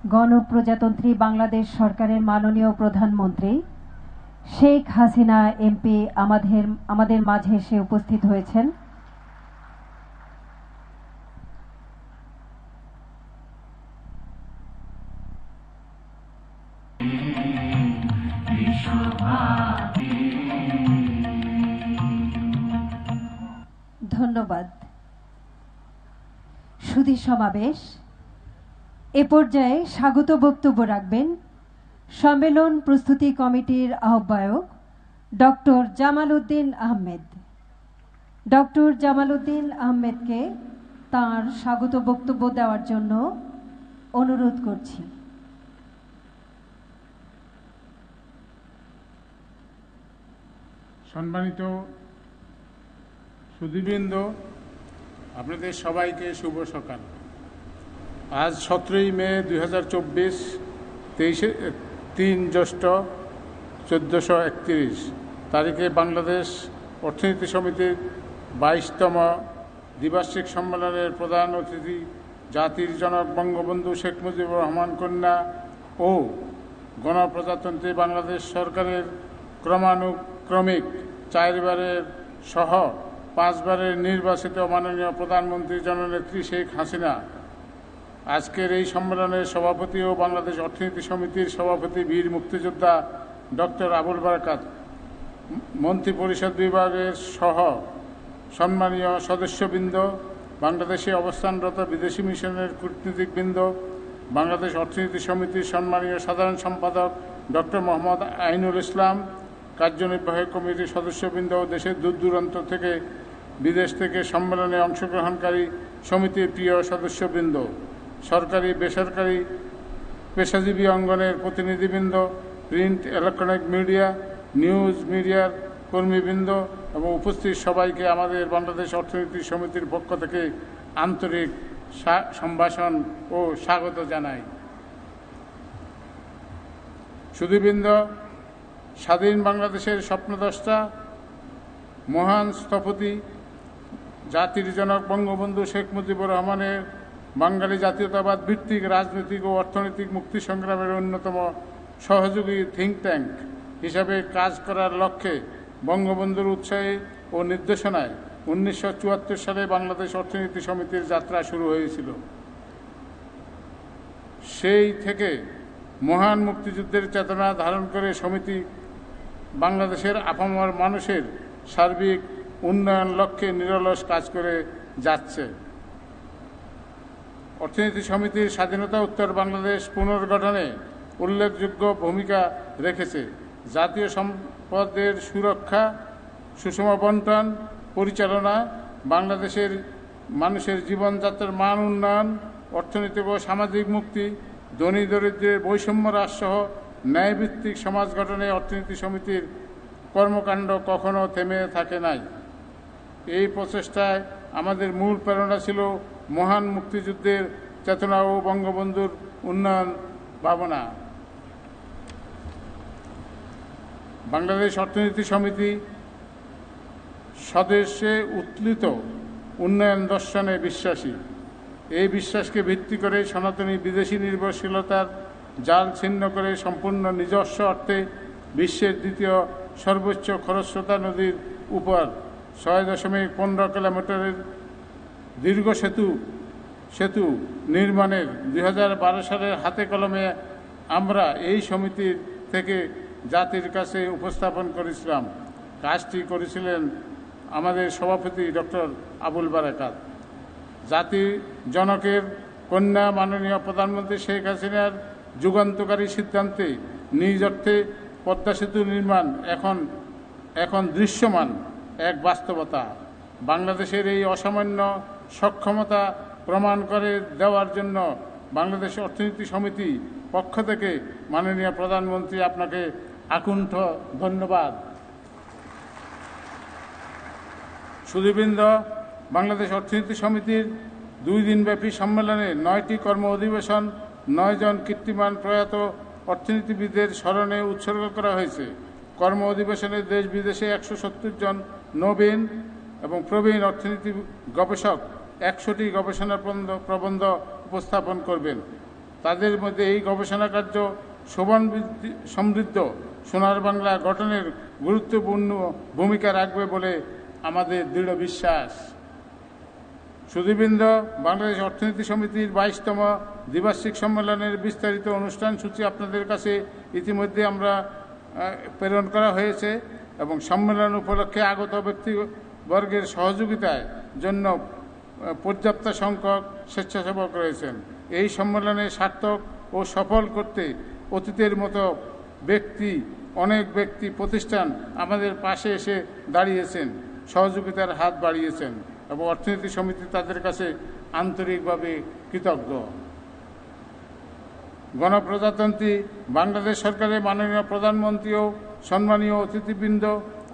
গণপ্রজাতন্ত্রী বাংলাদেশ সরকারের মাননীয় প্রধানমন্ত্রী শেখ হাসিনা এমপি আমাদের মাঝে এসে উপস্থিত হয়েছেন। ধন্যবাদ। সুধী সমাবেশ, এ পর্যায়ে স্বাগত বক্তব্য রাখবেন সম্মেলন প্রস্তুতি কমিটির আহ্বায়ক ডক্টর জামাল উদ্দিন আহমেদ। ডক্টর জামাল উদ্দিন আহমেদকে তাঁর স্বাগত বক্তব্য দেওয়ার জন্য অনুরোধ করছি। সম্মানিত সুধীবৃন্দ, আপনাদের সবাইকে শুভ সকাল। আজ 17ই মে 2024, 3 জ্যৈষ্ঠ 1431 তারিখে বাংলাদেশ অর্থনীতি সমিতির 22তম দ্বিবার্ষিক সম্মেলনের প্রধান অতিথি জাতির জনক বঙ্গবন্ধু শেখ মুজিবুর রহমান কন্যা ও গণপ্রজাতন্ত্রী বাংলাদেশ সরকারের ক্রমিক 4বারের সহ 5বারের নির্বাচিত মাননীয় প্রধানমন্ত্রী জননেত্রী শেখ হাসিনা আজকের এই সম্মেলনের সভাপতি ও বাংলাদেশ অর্থনীতি সমিতির সভাপতি বীর মুক্তিযোদ্ধা ডক্টর আবুল বারাকাত, মন্ত্রিপরিষদ বিভাগের সহ সম্মানীয় সদস্যবৃন্দ, বাংলাদেশে অবস্থানরত বিদেশি মিশনের কূটনীতিকবৃন্দ, বাংলাদেশ অর্থনীতি সমিতির সম্মানীয় সাধারণ সম্পাদক ডক্টর মোহাম্মদ আইনুল ইসলাম, কার্যনির্বাহী কমিটির সদস্যবৃন্দ ও দেশের দূর দূরান্ত থেকে বিদেশ থেকে সম্মেলনে অংশগ্রহণকারী সমিতির প্রিয় সদস্যবৃন্দ, সরকারি বেসরকারি পেশাজীবী অঙ্গনের প্রতিনিধিবৃন্দ, প্রিন্ট ইলেকট্রনিক মিডিয়া, নিউজ মিডিয়ার কর্মীবৃন্দ এবং উপস্থিত সবাইকে আমাদের বাংলাদেশ অর্থনীতি সমিতির পক্ষ থেকে আন্তরিক সম্ভাষণ ও স্বাগত জানাই। সুধীবৃন্দ, স্বাধীন বাংলাদেশের স্বপ্নদ্রষ্টা মহান স্থপতি জাতির জনক বঙ্গবন্ধু শেখ মুজিবুর রহমানের বাঙালি জাতীয়তাবাদ ভিত্তিক রাজনৈতিক ও অর্থনৈতিক মুক্তি সংগ্রামের অন্যতম সহযোগী থিঙ্ক ট্যাঙ্ক হিসাবে কাজ করার লক্ষ্যে বঙ্গবন্ধুর উৎসাহে ও নির্দেশনায় 1974 সালে বাংলাদেশ অর্থনীতি সমিতির যাত্রা শুরু হয়েছিল। সেই থেকে মহান মুক্তিযুদ্ধের চেতনা ধারণ করে সমিতি বাংলাদেশের আপামর মানুষের সার্বিক উন্নয়ন লক্ষ্যে নিরলস কাজ করে যাচ্ছে। অর্থনীতি সমিতির স্বাধীনতা উত্তর বাংলাদেশ পুনর্গঠনে উল্লেখযোগ্য ভূমিকা রেখেছে। জাতীয় সম্পদের সুরক্ষা, সুষম বণ্টন পরিচালনা, বাংলাদেশের মানুষের জীবনযাত্রার মান উন্নয়ন, অর্থনৈতিক ও সামাজিক মুক্তি, ধনী দরিদ্রের বৈষম্য হ্রাসসহ ন্যায়ভিত্তিক সমাজ গঠনে অর্থনীতি সমিতির কর্মকাণ্ড কখনো থেমে থাকে নাই। এই প্রচেষ্টায় আমাদের মূল প্রেরণা ছিল মহান মুক্তিযুদ্ধের চেতনা ও বঙ্গবন্ধুর উন্নয়ন ভাবনা। বাংলাদেশ অর্থনীতি সমিতি স্বদেশে উত্থিত উন্নয়ন দর্শনে বিশ্বাসী। এই বিশ্বাসকে ভিত্তি করে সনাতনী বিদেশি নির্ভরশীলতার জাল ছিন্ন করে সম্পূর্ণ নিজস্ব অর্থে বিশ্বের দ্বিতীয় সর্বোচ্চ খরস্রোতা নদীর উপর 6.15 কিলোমিটারের দীর্ঘ সেতু নির্মাণের 2012 সালের হাতে কলমে আমরা এই সমিতির থেকে জাতির কাছে উপস্থাপন করেছিলাম। কাজটি করেছিলেন আমাদের সভাপতি ডক্টর আবুল বারাকাত। জাতির জনকের কন্যা মাননীয় প্রধানমন্ত্রী শেখ হাসিনার যুগান্তকারী সিদ্ধান্তে নিজ অর্থে পদ্মা সেতু নির্মাণ এখন দৃশ্যমান এক বাস্তবতা। বাংলাদেশের এই অসামান্য সক্ষমতা প্রমাণ করে দেওয়ার জন্য বাংলাদেশ অর্থনীতি সমিতি পক্ষ থেকে মাননীয় প্রধানমন্ত্রী আপনাকে আকুণ্ঠ ধন্যবাদ। সুধীবৃন্দ, বাংলাদেশ অর্থনীতি সমিতির 2 দিনব্যাপী সম্মেলনে 9টি কর্ম অধিবেশন 9 জন কীর্তিমান প্রয়াত অর্থনীতিবিদের স্মরণে উৎসর্গ করা হয়েছে। কর্ম অধিবেশনে দেশ বিদেশে 170 জন নবীন এবং প্রবীণ অর্থনীতি গবেষক 100টি গবেষণা প্রবন্ধ উপস্থাপন করবেন। তাদের মধ্যে এই গবেষণা কার্য শোভন সমৃদ্ধ সোনার বাংলা গঠনের গুরুত্বপূর্ণ ভূমিকা রাখবে বলে আমাদের দৃঢ় বিশ্বাস। সুধীবৃন্দ, বাংলাদেশ অর্থনীতি সমিতির 22তম দ্বিবার্ষিক সম্মেলনের বিস্তারিত অনুষ্ঠান সূচি আপনাদের কাছে ইতিমধ্যে আমরা প্রেরণ করা হয়েছে এবং সম্মেলন উপলক্ষে আগত ব্যক্তিবর্গের সহযোগিতায় জন্য পর্যাপ্ত সংখ্যক স্বেচ্ছাসেবক রয়েছেন। এই সম্মেলনে সার্থক ও সফল করতে অতীতের মতো অনেক ব্যক্তি প্রতিষ্ঠান আমাদের পাশে এসে দাঁড়িয়েছেন, সহযোগিতার হাত বাড়িয়েছেন এবং অর্থনীতি সমিতি তাদের কাছে আন্তরিকভাবে কৃতজ্ঞ। গণপ্রজাতন্ত্রী বাংলাদেশ সরকারের মাননীয় প্রধানমন্ত্রী ও সম্মানীয় অতিথিবৃন্দ,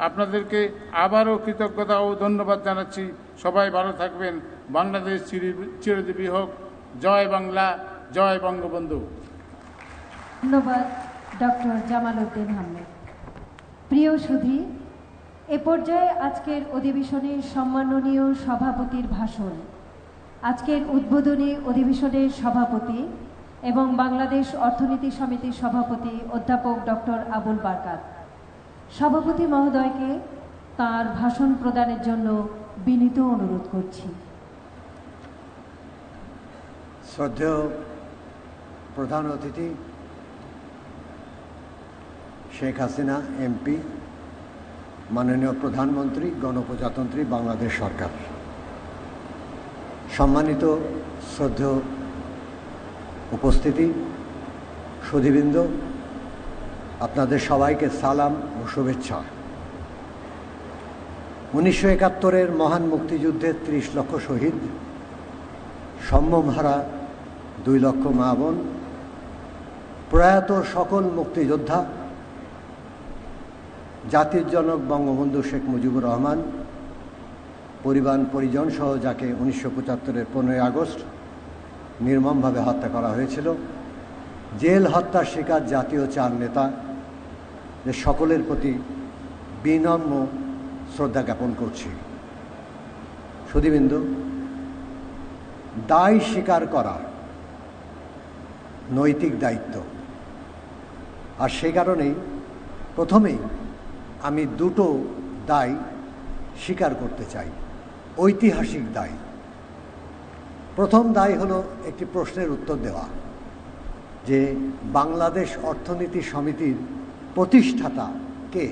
আপনাদেরকে আবারও কৃতজ্ঞতা ও ধন্যবাদ জানাচ্ছি। সবাই ভালো থাকবেন। বাংলাদেশ চিরজীবী হোক। জয় বাংলা, জয় বঙ্গবন্ধু। ধন্যবাদ ডক্টর জামাল উদ্দিন আহমেদ। প্রিয় সুধী, এ পর্যায়ে আজকের অধিবেশনের সম্মাননীয় সভাপতির ভাষণ। আজকের উদ্বোধনী অধিবেশনের সভাপতি এবং বাংলাদেশ অর্থনীতি সমিতির সভাপতি অধ্যাপক ডক্টর আবুল বারকাত। সভাপতি মহোদয়কে তার ভাষণ প্রদানের জন্য বিনীত অনুরোধ করছি। শ্রদ্ধেয় প্রধান অতিথি শেখ হাসিনা এমপি, মাননীয় প্রধানমন্ত্রী, গণপ্রজাতন্ত্রী বাংলাদেশ সরকার, সম্মানিত শ্রদ্ধেয় উপস্থিতি, সুধীবৃন্দ, আপনাদের সবাইকে সালাম ও শুভেচ্ছা। 1971-এর মহান মুক্তিযুদ্ধের 30 লক্ষ শহীদ, সম্ভ্রমহারা 2 লক্ষ মা বোন, প্রয়াত সকল মুক্তিযোদ্ধা, জাতির জনক বঙ্গবন্ধু শেখ মুজিবুর রহমান পরিবার পরিজন সহ যাকে 1975-এর 15ই আগস্ট নির্মমভাবে হত্যা করা হয়েছিল, জেল হত্যার শিকার জাতীয় 4 নেতা, সকলের প্রতি বিনম্র শ্রদ্ধা জ্ঞাপন করছি। সুধীবৃন্দ, দায় স্বীকার করা নৈতিক দায়িত্ব, আর সেই কারণেই প্রথমেই আমি দুটো দায় স্বীকার করতে চাই, ঐতিহাসিক দায়। প্রথম দায় হলো একটি প্রশ্নের উত্তর দেওয়া যে বাংলাদেশ অর্থনীতি সমিতির প্রতিষ্ঠাতা কে।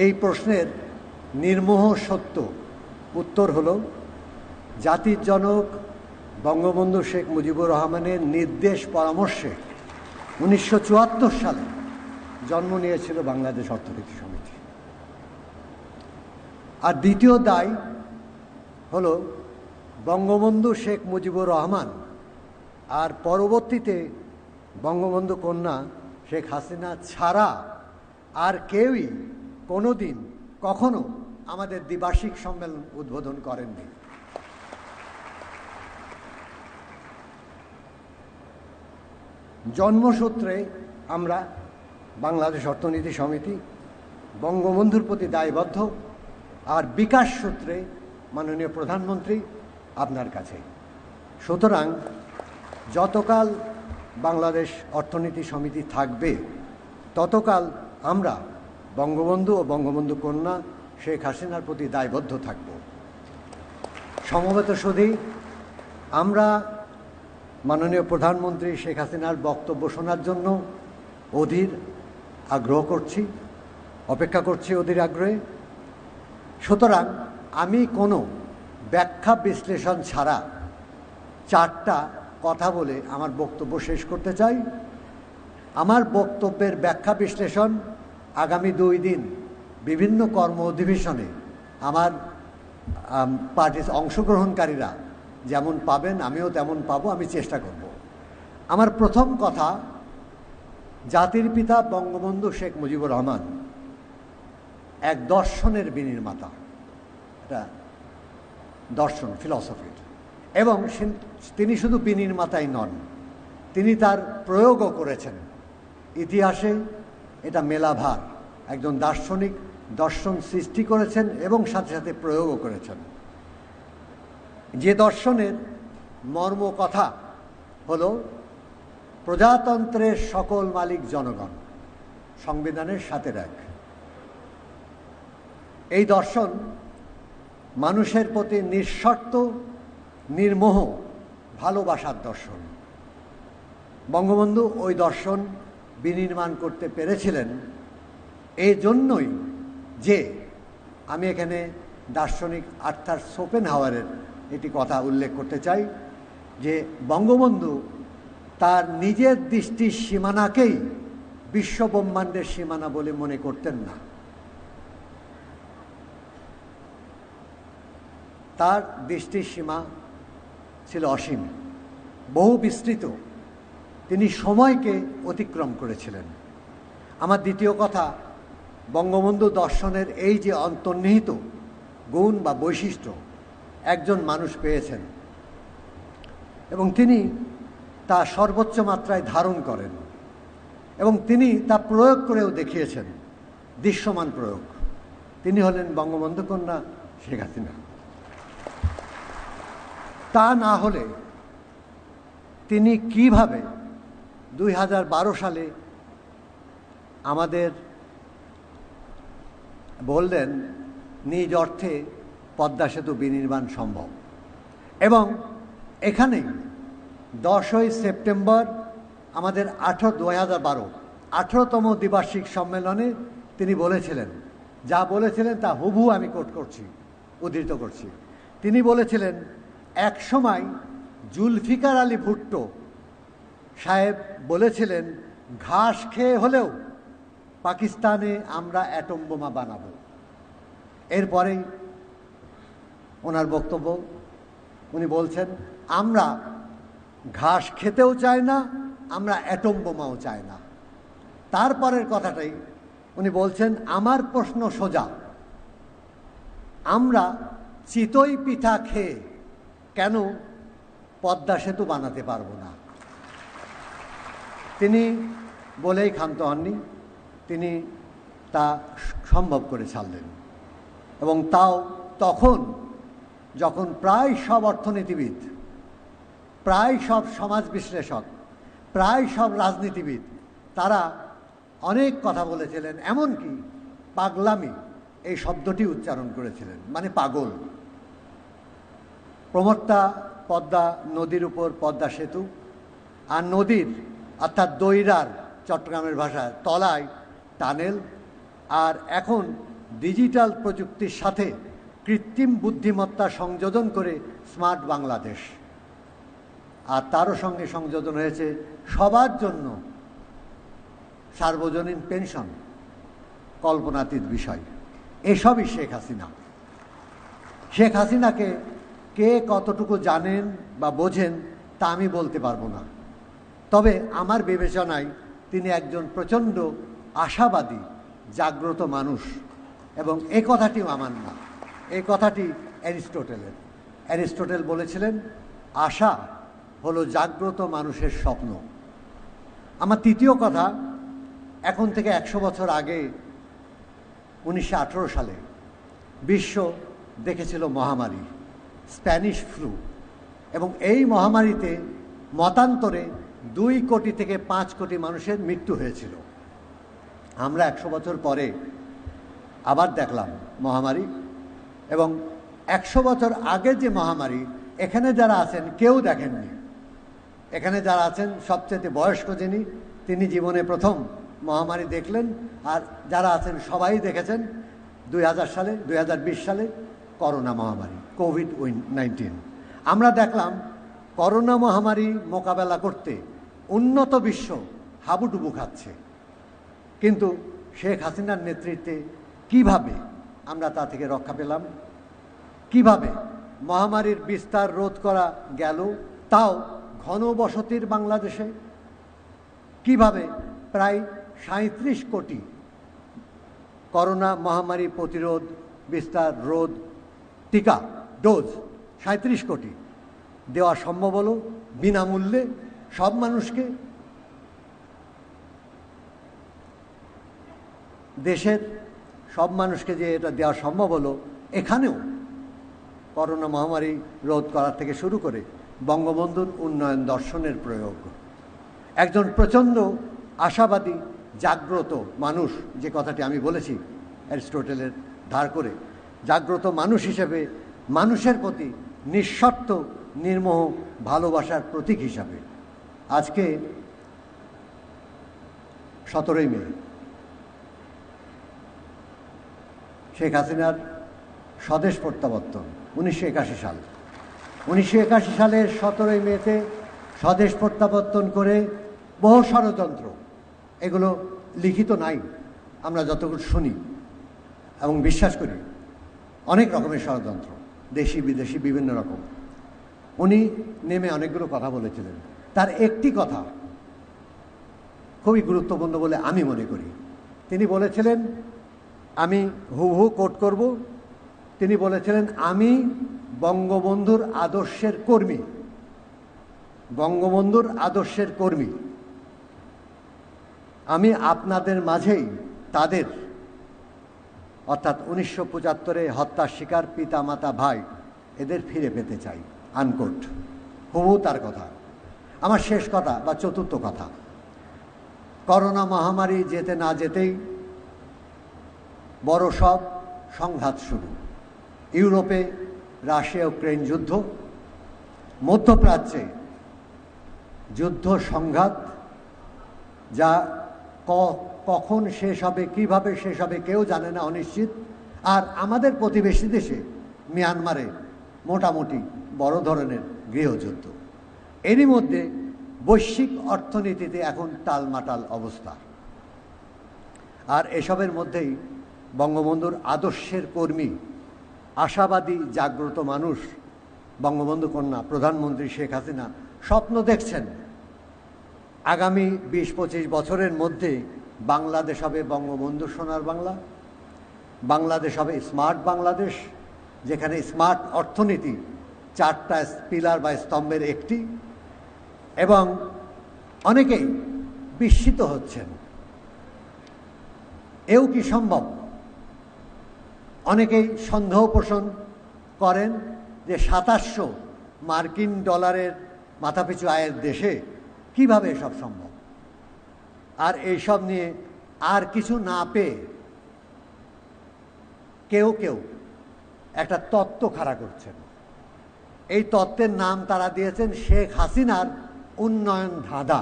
এই প্রশ্নের নির্মোহ সত্য উত্তর হলো জাতির জনক বঙ্গবন্ধু শেখ মুজিবুর রহমানের নির্দেশ পরামর্শে 1974 সালে জন্ম নিয়েছিল বাংলাদেশ অর্থনীতি সমিতি। আর দ্বিতীয় দায় হলো বঙ্গবন্ধু শেখ মুজিবুর রহমান আর পরবর্তীতে বঙ্গবন্ধু কন্যা শেখ হাসিনা ছাড়া আর কেউই কোনোদিন কখনো আমাদের দ্বিবার্ষিক সম্মেলন উদ্বোধন করেননি। জন্মসূত্রে আমরা বাংলাদেশ অর্থনীতি সমিতি বঙ্গবন্ধুর প্রতি দায়বদ্ধ, আর বিকাশ সূত্রে মাননীয় প্রধানমন্ত্রী আপনার কাছে। সুতরাং যতকাল বাংলাদেশ অর্থনীতি সমিতি থাকবে ততকাল আমরা বঙ্গবন্ধু ও বঙ্গবন্ধু কন্যা শেখ হাসিনার প্রতি দায়বদ্ধ থাকব। সমবেত সুধী, আমরা মাননীয় প্রধানমন্ত্রী শেখ হাসিনার বক্তব্য শোনার জন্য অধীর আগ্রহ করছি, অপেক্ষা করছি অধীর আগ্রহে। সুতরাং আমি কোনো ব্যাখ্যা বিশ্লেষণ ছাড়া 4টা কথা বলে আমার বক্তব্য শেষ করতে চাই। আমার বক্তব্যের ব্যাখ্যা বিশ্লেষণ আগামী 2 দিন বিভিন্ন কর্ম অধিবেশনে আমার পার্টির অংশগ্রহণকারীরা যেমন পাবেন আমিও তেমন পাবো, আমি চেষ্টা করব। আমার প্রথম কথা, জাতির পিতা বঙ্গবন্ধু শেখ মুজিবুর রহমান এক দর্শনের বিনির্মাতা, এটা দর্শন, ফিলসফির, এবং তিনি শুধু বিনির্মাতাই নন, তিনি তার প্রয়োগও করেছেন। ইতিহাসে এটা মেলাভার, একজন দার্শনিক দর্শন সৃষ্টি করেছেন এবং সাথে সাথে প্রয়োগও করেছেন। যে দর্শনের মর্ম কথা হলো প্রজাতন্ত্রের সকল মালিক জনগণ, সংবিধানের ৭-এর ১। এই দর্শন মানুষের প্রতি নিঃশর্ত নির্মোহ ভালোবাসার দর্শন। বঙ্গবন্ধু ওই দর্শন বিনির্মাণ করতে পেরেছিলেন এই জন্যই যে, আমি এখানে দার্শনিক আর্থার শোপেনহাওয়ারের একটি কথা উল্লেখ করতে চাই, যে বঙ্গবন্ধু তার নিজের দৃষ্টির সীমানাকেই বিশ্ব ব্রহ্মাণ্ডের সীমানা বলে মনে করতেন না। তার দৃষ্টির সীমা ছিল অসীম, বহু বিস্তৃত। তিনি সময়কে অতিক্রম করেছিলেন। আমার দ্বিতীয় কথা, বঙ্গবন্ধু দর্শনের এই যে অন্তর্নিহিত গুণ বা বৈশিষ্ট্য একজন মানুষ পেয়েছেন এবং তিনি তা সর্বোচ্চ মাত্রায় ধারণ করেন এবং তিনি তা প্রয়োগ করেও দেখিয়েছেন, দৃশ্যমান প্রয়োগ। তিনি হলেন বঙ্গবন্ধু কন্যা শেখ হাসিনা। তা না হলে তিনি কিভাবে 2012 সালে আমাদের বললেন নিজ অর্থে পদ্মা সেতু বিনির্মাণ সম্ভব, এবং এখানেই 10ই সেপ্টেম্বর আমাদের 18তম দ্বিবার্ষিক সম্মেলনে তিনি বলেছিলেন, যা বলেছিলেন তা হুবহু আমি কোট করছি, উদ্ধৃত করছি। তিনি বলেছিলেন, এক সময় জুলফিকার আলী ভুট্টো সাহেব বলেছিলেন, ঘাস খেয়ে হলেও পাকিস্তানে আমরা অ্যাটম বোমা বানাবো। এরপরেই ওনার বক্তব্য, উনি বলছেন, আমরা ঘাস খেতেও চাই না, আমরা অ্যাটম বোমাও চাই না। তারপরের কথাটাই উনি বলছেন, আমার প্রশ্ন সোজা, আমরা চিতই পিঠা খেয়ে কেন পদ্মা সেতু বানাতে পারবো না? তিনি বলেই ক্ষান্ত হননি, তিনি তা সম্ভব করে ছাড়লেন। এবং তাও তখন যখন প্রায় সব অর্থনীতিবিদ, প্রায় সব সমাজ বিশ্লেষক, প্রায় সব রাজনীতিবিদ তারা অনেক কথা বলেছিলেন, এমনকি পাগলামি এই শব্দটি উচ্চারণ করেছিলেন, মানে পাগল। প্রমত্তা পদ্মা নদীর উপর পদ্মা সেতু, আর নদীর অর্থাৎ দৈরার চট্টগ্রামের ভাষায় তলায় টানেল, আর এখন ডিজিটাল প্রযুক্তির সাথে কৃত্রিম বুদ্ধিমত্তা সংযোজন করে স্মার্ট বাংলাদেশ, আর তারও সঙ্গে সংযোজন হয়েছে সবার জন্য সার্বজনীন পেনশন, কল্পনাতীত বিষয়। এসবই শেখ হাসিনা। শেখ হাসিনাকে কে কতটুকু জানেন বা বোঝেন তা আমি বলতে পারবো না, তবে আমার বিবেচনায় তিনি একজন প্রচণ্ড আশাবাদী জাগ্রত মানুষ। এবং এই কথাটিও আমার না, এই কথাটি অ্যারিস্টটেলের। অ্যারিস্টটেল বলেছিলেন, আশা হলো জাগ্রত মানুষের স্বপ্ন। আমার তৃতীয় কথা, এখন থেকে 100 বছর আগে 1918 সালে বিশ্ব দেখেছিল মহামারী, স্প্যানিশ ফ্লু, এবং এই মহামারীতে মতান্তরে 2 কোটি থেকে 5 কোটি মানুষের মৃত্যু হয়েছিল। আমরা 100 বছর পরে আবার দেখলাম মহামারী, এবং 100 বছর আগে যে মহামারী, এখানে যারা আছেন কেউ দেখেননি। এখানে যারা আছেন সবচেয়ে বয়স্ক যিনি, তিনি জীবনে প্রথম মহামারী দেখলেন, আর যারা আছেন সবাই দেখেছেন 2000 সালে 2020 সালে করোনা মহামারী, কোভিড-19। আমরা দেখলাম করোনা মহামারী মোকাবেলা করতে উন্নত বিশ্ব হাবুডুবু খাচ্ছে, কিন্তু শেখ হাসিনার নেতৃত্বে কিভাবে আমরা তা থেকে রক্ষা পেলাম? কিভাবে মহামারীর বিস্তার রোধ করা গেল, তাও ঘনবসতির বাংলাদেশে? কিভাবে প্রায় 37 কোটি করোনা মহামারী প্রতিরোধ, বিস্তার রোধ টিকা ডোজ 37 কোটি দেওয়া সম্ভব হলো বিনামূল্যে সব মানুষকে? দেশের সব মানুষকে যে এটা দেওয়া সম্ভব হলো, এখানেও করোনা মহামারী রোধ করার থেকে শুরু করে বঙ্গবন্ধুর উন্নয়ন দর্শনের প্রয়োগ। একজন প্রচণ্ড আশাবাদী জাগ্রত মানুষ, যে কথাটি আমি বলেছি অ্যারিস্টটলের ধার করে, জাগ্রত মানুষ হিসেবে মানুষের প্রতি নিঃশর্ত নির্মোহ ভালোবাসার প্রতীক হিসাবে আজকে 17ই মে শেখ হাসিনার স্বদেশ প্রত্যাবর্তন 1981 সাল। 1981 সালের 17ই মেতে স্বদেশ প্রত্যাবর্তন করে বহু ষড়যন্ত্র, এগুলো লিখিত নাই, আমরা যতটুকু শুনি এবং বিশ্বাস করি, অনেক রকমের ষড়যন্ত্র, দেশি বিদেশি বিভিন্ন রকম। উনি নেমে অনেকগুলো কথা বলেছিলেন। তার একটি কথা খুবই গুরুত্বপূর্ণ বলে আমি মনে করি। তিনি বলেছিলেন, আমি হু কোট করব, তিনি বলেছিলেন, আমি বঙ্গবন্ধুর আদর্শের কর্মী, বঙ্গবন্ধুর আদর্শের কর্মী। আমি আপনাদের মাঝেই তাদের, অর্থাৎ 1975-এ হত্যার শিকার পিতা মাতা ভাই, এদের ফিরে পেতে চাই, আনকোট। হুবহু তার কথা। আমার শেষ কথা বা চতুর্থ কথা, করোনা মহামারী যেতে না যেতেই বড় সব সংঘাত শুরু। ইউরোপে রাশিয়া ইউক্রেন যুদ্ধ, মধ্যপ্রাচ্যে যুদ্ধ সংঘাত, যা কখন শেষ হবে, কিভাবে শেষ হবে কেউ জানে না, অনিশ্চিত। আর আমাদের প্রতিবেশী দেশে মিয়ানমারে মোটামুটি বড় ধরনের গৃহযুদ্ধ। এরই মধ্যে বৈশ্বিক অর্থনীতিতে এখন টালমাটাল অবস্থা। আর এসবের মধ্যেই বঙ্গবন্ধুর আদর্শের কর্মী, আশাবাদী জাগ্রত মানুষ, বঙ্গবন্ধু কন্যা প্রধানমন্ত্রী শেখ হাসিনা স্বপ্ন দেখছেন আগামী 20-25 বছরের মধ্যে বাংলাদেশ হবে বঙ্গবন্ধু সোনার বাংলা, বাংলাদেশ হবে স্মার্ট বাংলাদেশ, যেখানে স্মার্ট অর্থনীতি 4টা পিলার বা স্তম্ভের একটি। এবং অনেকেই বিস্মিত হচ্ছেন, এও কি সম্ভব? অনেকেই সন্দেহ পোষণ করেন যে 2700 মার্কিন ডলারের মাথাপিছু আয়ের দেশে কিভাবে এসব সম্ভব। আর এইসব নিয়ে আর কিছু না পেয়ে কেউ কেউ একটা তত্ত্ব খাড়া করছেন। এই তত্ত্বের নাম তারা দিয়েছেন শেখ হাসিনার উন্নয়ন ধাঁধা।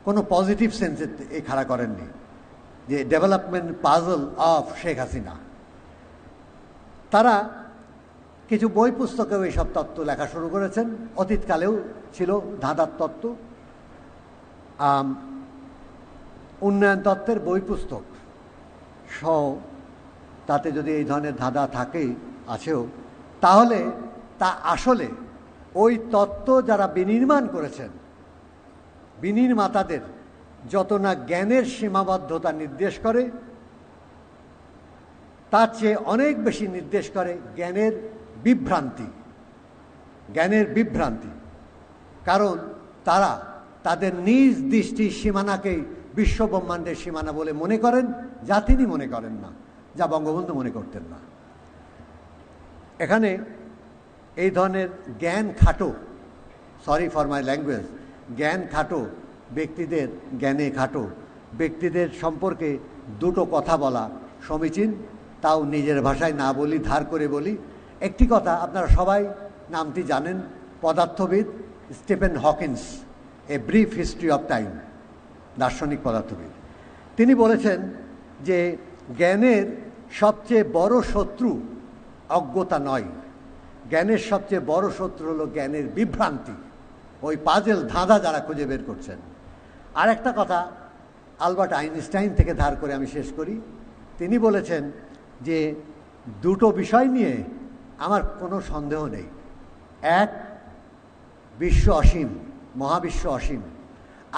কোনো পজিটিভ সেন্সে এই খাড়া করেননি, যে development puzzle of Sheikh Hasina. তারা কিছু বই পুস্তকেও এইসব তত্ত্ব লেখা শুরু করেছেন, অতীতকালেও ছিল ধাঁধার তত্ত্ব। উন্নয়ন তত্ত্বের বই পুস্তক সহ তাতে যদি এই ধরনের ধাঁধা থাকে, আছেও, তাহলে তা আসলে ওই তত্ত্ব যারা বিনির্মাণ করেছেন, বিনির্মাতাদের যত না জ্ঞানের সীমাবদ্ধতা নির্দেশ করে, তার চেয়ে অনেক বেশি নির্দেশ করে জ্ঞানের বিভ্রান্তি। জ্ঞানের বিভ্রান্তি, কারণ তারা তাদের নিজ দৃষ্টির সীমানাকেই বিশ্বব্রহ্মাণ্ডের সীমানা বলে মনে করেন, যা তিনি মনে করেন না, যা বঙ্গবন্ধু মনে করতেন না। এখানে এই ধরনের জ্ঞান খাটো, সরি ফর মাই ল্যাঙ্গুয়েজ, জ্ঞান খাটো ব্যক্তিদের, জ্ঞানে খাটো ব্যক্তিদের সম্পর্কে দুটো কথা বলা সমীচীন, তাও নিজের ভাষায় না বলি, ধার করে বলি। একটি কথা আপনারা সবাই নামটি জানেন, পদার্থবিদ Stephen Hawkins, a brief history of time, দার্শনিক পদার্থবিদ। তিনি বলেছেন যে জ্ঞানের সবচেয়ে বড় শত্রু অজ্ঞতা নয়, জ্ঞানের সবচেয়ে বড় শত্রু হলো জ্ঞানের বিভ্রান্তি, ওই পাজেল ধাঁধা যারা খুঁজে বের করছেন। আর একটা কথা আলবার্ট আইনস্টাইন থেকে ধার করে আমি শেষ করি। তিনি বলেছেন যে দুটো বিষয় নিয়ে আমার কোনো সন্দেহ নেই, এক, বিশ্ব অসীম, মহাবিশ্ব অসীম,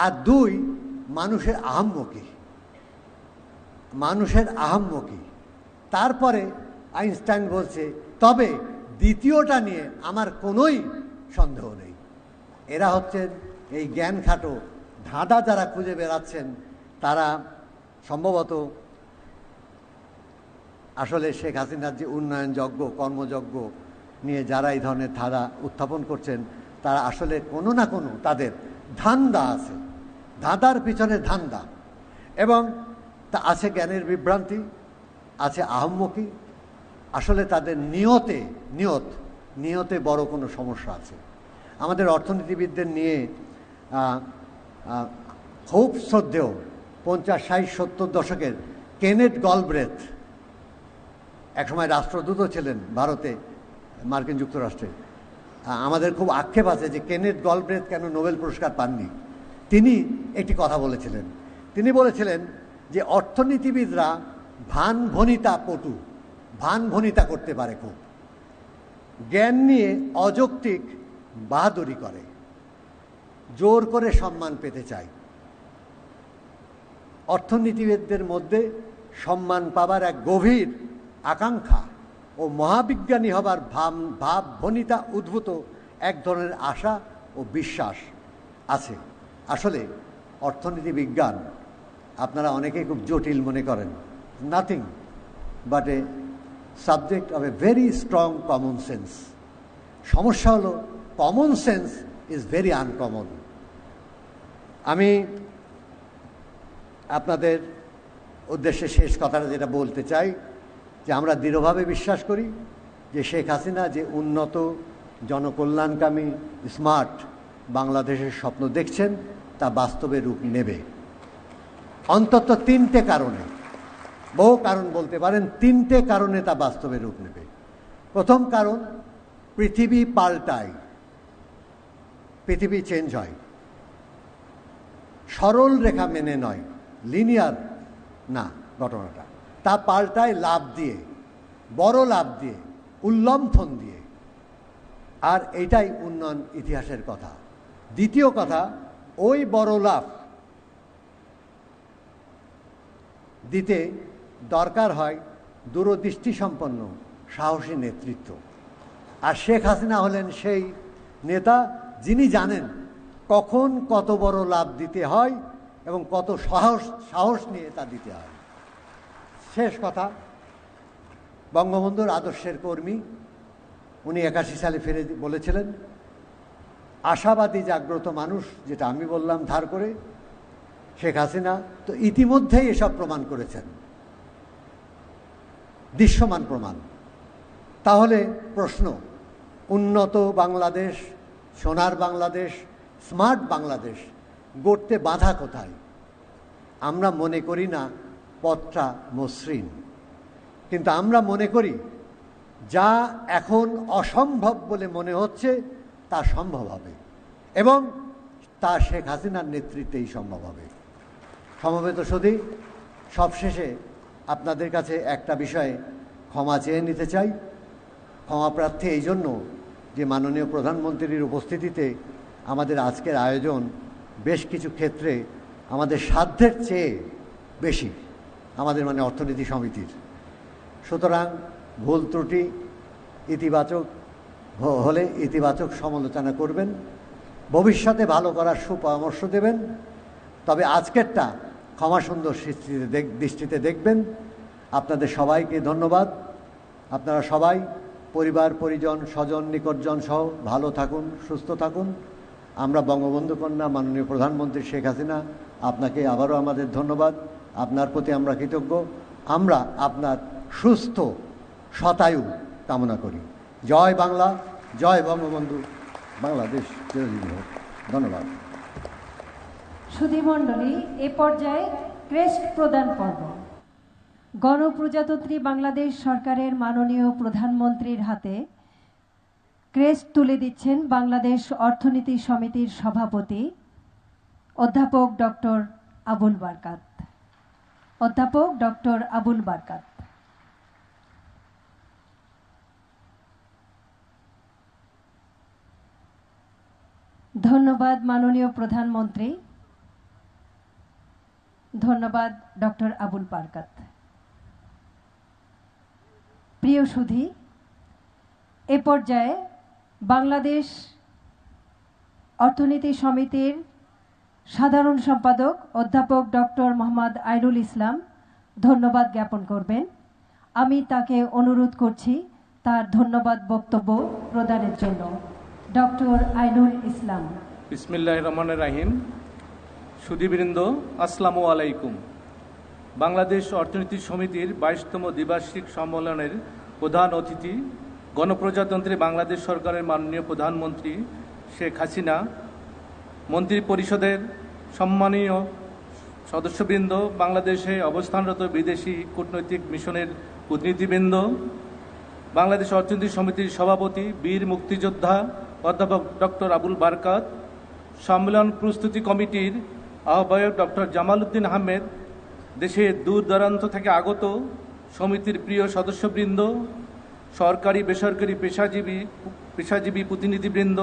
আর দুই, মানুষের আহাম্মকি, মানুষের আহাম্মকি। তারপরে আইনস্টাইন বলছে, তবে দ্বিতীয়টা নিয়ে আমার কোনোই সন্দেহ নেই। এরা হচ্ছেন এই জ্ঞান খাটো ধাঁধা যারা খুঁজে বেড়াচ্ছেন, তারা সম্ভবত আসলে শেখ হাসিনার যে উন্নয়নযজ্ঞ, কর্মযজ্ঞ নিয়ে যারা এই ধরনের ধাঁধা উত্থাপন করছেন, তারা আসলে কোনো না কোনো তাদের ধান্দা আছে, ধাঁধার পিছনে ধান্দা, এবং তা আছে জ্ঞানের বিভ্রান্তি, আছে আহম্মকি। আসলে তাদের নিয়তে বড় কোনো সমস্যা আছে। আমাদের অর্থনীতিবিদদের নিয়ে খুব শ্রদ্ধেয় 50, 60, 70 দশকের কেনেথ গলব্রেথ, একসময় রাষ্ট্রদূতও ছিলেন ভারতে, মার্কিন যুক্তরাষ্ট্রে। আমাদের খুব আক্ষেপ আছে যে কেনেথ গলব্রেথ কেন নোবেল পুরস্কার পাননি। তিনি একটি কথা বলেছিলেন। তিনি বলেছিলেন যে অর্থনীতিবিদরা ভানভনিতা করতে পারে, খুব জ্ঞান নিয়ে অযৌক্তিক বাহাদুরি করে, জোর করে সম্মান পেতে চায়। অর্থনীতিবিদদের মধ্যে সম্মান পাবার এক গভীর আকাঙ্ক্ষা ও মহাবিজ্ঞানী হবার ভাবভনিতা উদ্ভূত এক ধরনের আশা ও বিশ্বাস আছে। আসলে অর্থনীতি বিজ্ঞান আপনারা অনেকেই খুব জটিল মনে করেন, nothing but A subject of a very strong common sense. সমস্যা হলো common sense is very uncommon. আমি আপনাদের উদ্দেশ্যে শেষ কথাটা যেটা বলতে চাই, যে আমরা দৃঢ়ভাবে বিশ্বাস করি যে শেখ হাসিনা যে উন্নত, জনকল্যাণকামী, স্মার্ট বাংলাদেশের স্বপ্ন দেখছেন তা বাস্তবে রূপ নেবে। অন্তত 3টে কারণে, বহু কারণ বলতে পারেন, 3টে কারণে তা বাস্তবে রূপ নেবে। প্রথম কারণ, পৃথিবী পাল্টায়, পৃথিবী চেঞ্জ হয়, সরল রেখা মেনে নয়, লিনিয়ার না ঘটনাটা, তা পাল্টায় লাভ দিয়ে, বড় লাভ দিয়ে, উল্লম্ফন দিয়ে। আর এইটাই উন্নয়ন ইতিহাসের কথা। দ্বিতীয় কথা, ওই বড় লাভ দিতে দরকার হয় দূরদৃষ্টি সম্পন্ন সাহসী নেতৃত্ব। আর শেখ হাসিনা হলেন সেই নেতা যিনি জানেন কখন কত বড় লাভ দিতে হয় এবং কত সাহস নিয়ে তা দিতে হয়। শেষ কথা, বঙ্গবন্ধুর আদর্শের কর্মী, উনি 81 সালে ফিরে বলেছিলেন, আশাবাদী জাগ্রত মানুষ, যেটা আমি বললাম ধার করে, শেখ হাসিনা তো ইতিমধ্যেই এসব প্রমাণ করেছেন, দৃশ্যমান প্রমাণ। তাহলে প্রশ্ন, উন্নত বাংলাদেশ, সোনার বাংলাদেশ, স্মার্ট বাংলাদেশ গড়তে বাধা কোথায়? আমরা মনে করি না পথটা মসৃণ, কিন্তু আমরা মনে করি যা এখন অসম্ভব বলে মনে হচ্ছে তা সম্ভব হবে, এবং তা শেখ হাসিনার নেতৃত্বেই সম্ভব হবে। সমবেত সুধী, সবশেষে আপনাদের কাছে একটা বিষয়ে ক্ষমা চেয়ে নিতে চাই। ক্ষমা প্রার্থী এই জন্য যে মাননীয় প্রধানমন্ত্রীর উপস্থিতিতে আমাদের আজকের আয়োজন বেশ কিছু ক্ষেত্রে আমাদের সাধ্যের চেয়ে বেশি, আমাদের মানে অর্থনীতি সমিতির। সুতরাং ভুল ত্রুটি ইতিবাচক হলে ইতিবাচক সমালোচনা করবেন, ভবিষ্যতে ভালো করার সুপরামর্শ দেবেন। তবে আজকেরটা ক্ষমা সুন্দর দৃষ্টিতে দেখবেন। আপনাদের সবাইকে ধন্যবাদ। আপনারা সবাই পরিবার, পরিজন, স্বজন, নিকটজন সহ ভালো থাকুন, সুস্থ থাকুন। আমরা বঙ্গবন্ধু কন্যা মাননীয় প্রধানমন্ত্রী শেখ হাসিনা, আপনাকে আবারও আমাদের ধন্যবাদ। আপনার প্রতি আমরা কৃতজ্ঞ। আমরা আপনার সুস্থ শতায়ু কামনা করি। জয় বাংলা, জয় বঙ্গবন্ধু, বাংলাদেশ চিরজীবী হোক। ধন্যবাদ। সুধীমণ্ডলী, এ পর্যায়ে ক্রেস্ট প্রদান পর্ব। গণপ্রজাতন্ত্রী বাংলাদেশ সরকারের মাননীয় প্রধানমন্ত্রীর হাতে ক্রেস্ট তুলে দিচ্ছেন বাংলাদেশ অর্থনীতি সমিতির সভাপতি অধ্যাপক ডক্টর আবুল বারকাত। অধ্যাপক ডক্টর আবুল বারকাত। ধন্যবাদ মাননীয় প্রধানমন্ত্রী। ধন্যবাদ ডক্টর আবুল বারকাত। প্রিয় সুধী, এ পর্যায়ে বাংলাদেশ অর্থনীতি সমিতির সাধারণ সম্পাদক অধ্যাপক ডক্টর মোহাম্মদ আইনুল ইসলাম ধন্যবাদ জ্ঞাপন করবেন। আমি তাকে অনুরোধ করছি তার ধন্যবাদ বক্তব্য প্রদানের জন্য। ডক্টর আইনুল ইসলাম। বিসমিল্লাহির রহমানির রহিম। সুধীবৃন্দ, আসসালামু আলাইকুম। বাংলাদেশ অর্থনীতি সমিতির 22তম দ্বিবার্ষিক সম্মেলনের প্রধান অতিথি গণপ্রজাতন্ত্রী বাংলাদেশ সরকারের মাননীয় প্রধানমন্ত্রী শেখ হাসিনা, মন্ত্রী পরিষদের সম্মানীয় সদস্যবৃন্দ, বাংলাদেশে অবস্থানরত বিদেশি কূটনৈতিক মিশনের প্রতিনিধিবৃন্দ, বাংলাদেশ অর্থনীতি সমিতির সভাপতি বীর মুক্তিযোদ্ধা অধ্যাপক ডক্টর আবুল বারকাত, সম্মেলন প্রস্তুতি কমিটির আহ্বায়ক ডক্টর জামাল উদ্দিন আহমেদ, দেশের দূর দূরান্ত থেকে আগত সমিতির প্রিয় সদস্যবৃন্দ, সরকারি বেসরকারি পেশাজীবী প্রতিনিধিবৃন্দ,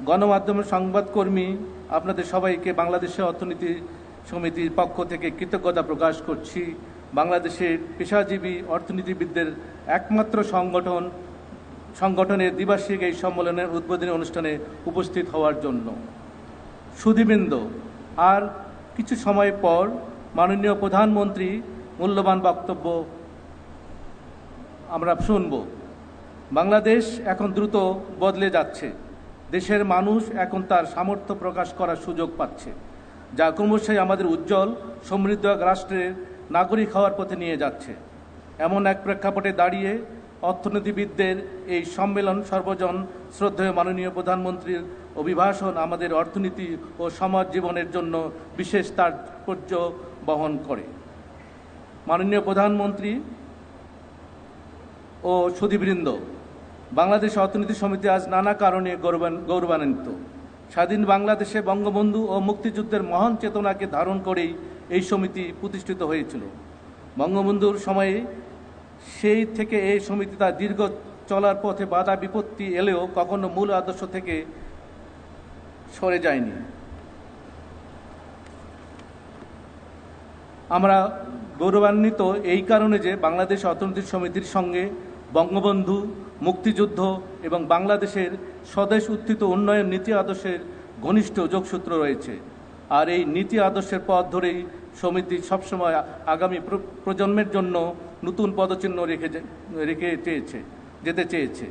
গণমাধ্যমের সংবাদকর্মী, আপনাদের সবাইকে বাংলাদেশের অর্থনীতি সমিতির পক্ষ থেকে কৃতজ্ঞতা প্রকাশ করছি বাংলাদেশের পেশাজীবী অর্থনীতিবিদদের একমাত্র সংগঠনের দ্বিবার্ষিক এই সম্মেলনের উদ্বোধনী অনুষ্ঠানে উপস্থিত হওয়ার জন্য। সুধীবৃন্দ, আর কিছু সময় পর মাননীয় প্রধানমন্ত্রী মূল্যবান বক্তব্য আমরা শুনব। বাংলাদেশ এখন দ্রুত বদলে যাচ্ছে। দেশের মানুষ এখন তার সামর্থ্য প্রকাশ করার সুযোগ পাচ্ছে, যা ক্রমশই আমাদের উজ্জ্বল সমৃদ্ধ এক রাষ্ট্রের নাগরিক হওয়ার পথে নিয়ে যাচ্ছে। এমন এক প্রেক্ষাপটে দাঁড়িয়ে অর্থনীতিবিদদের এই সম্মেলন সর্বজন শ্রদ্ধেয় মাননীয় প্রধানমন্ত্রীর অভিভাষণ আমাদের অর্থনীতি ও সমাজ জীবনের জন্য বিশেষ তাৎপর্য বহন করে। মাননীয় প্রধানমন্ত্রী ও সুধীবৃন্দ, বাংলাদেশ অর্থনীতি সমিতি আজ নানা কারণে গৌরবান্বিত। স্বাধীন বাংলাদেশে বঙ্গবন্ধু ও মুক্তিযুদ্ধের মহান চেতনাকে ধারণ করেই এই সমিতি প্রতিষ্ঠিত হয়েছিল। বঙ্গবন্ধুর সময়ে সেই থেকে এই সমিতি তার দীর্ঘ চলার পথে বাধা বিপত্তি এলেও কখনো মূল আদর্শ থেকে সরে যায়নি। আমরা গৌরবান্বিত এই কারণে যে বাংলাদেশ অর্থনীতি সমিতির সঙ্গে বঙ্গবন্ধু, মুক্তিযুদ্ধ এবং বাংলাদেশের স্বদেশ উত্থিত উন্নয়ন নীতি আদর্শের ঘনিষ্ঠ যোগসূত্র রয়েছে। আর এই নীতি আদর্শের পথ ধরেই সমিতি সবসময় আগামী প্রজন্মের জন্য নতুন পদচিহ্ন যেতে চেয়েছে।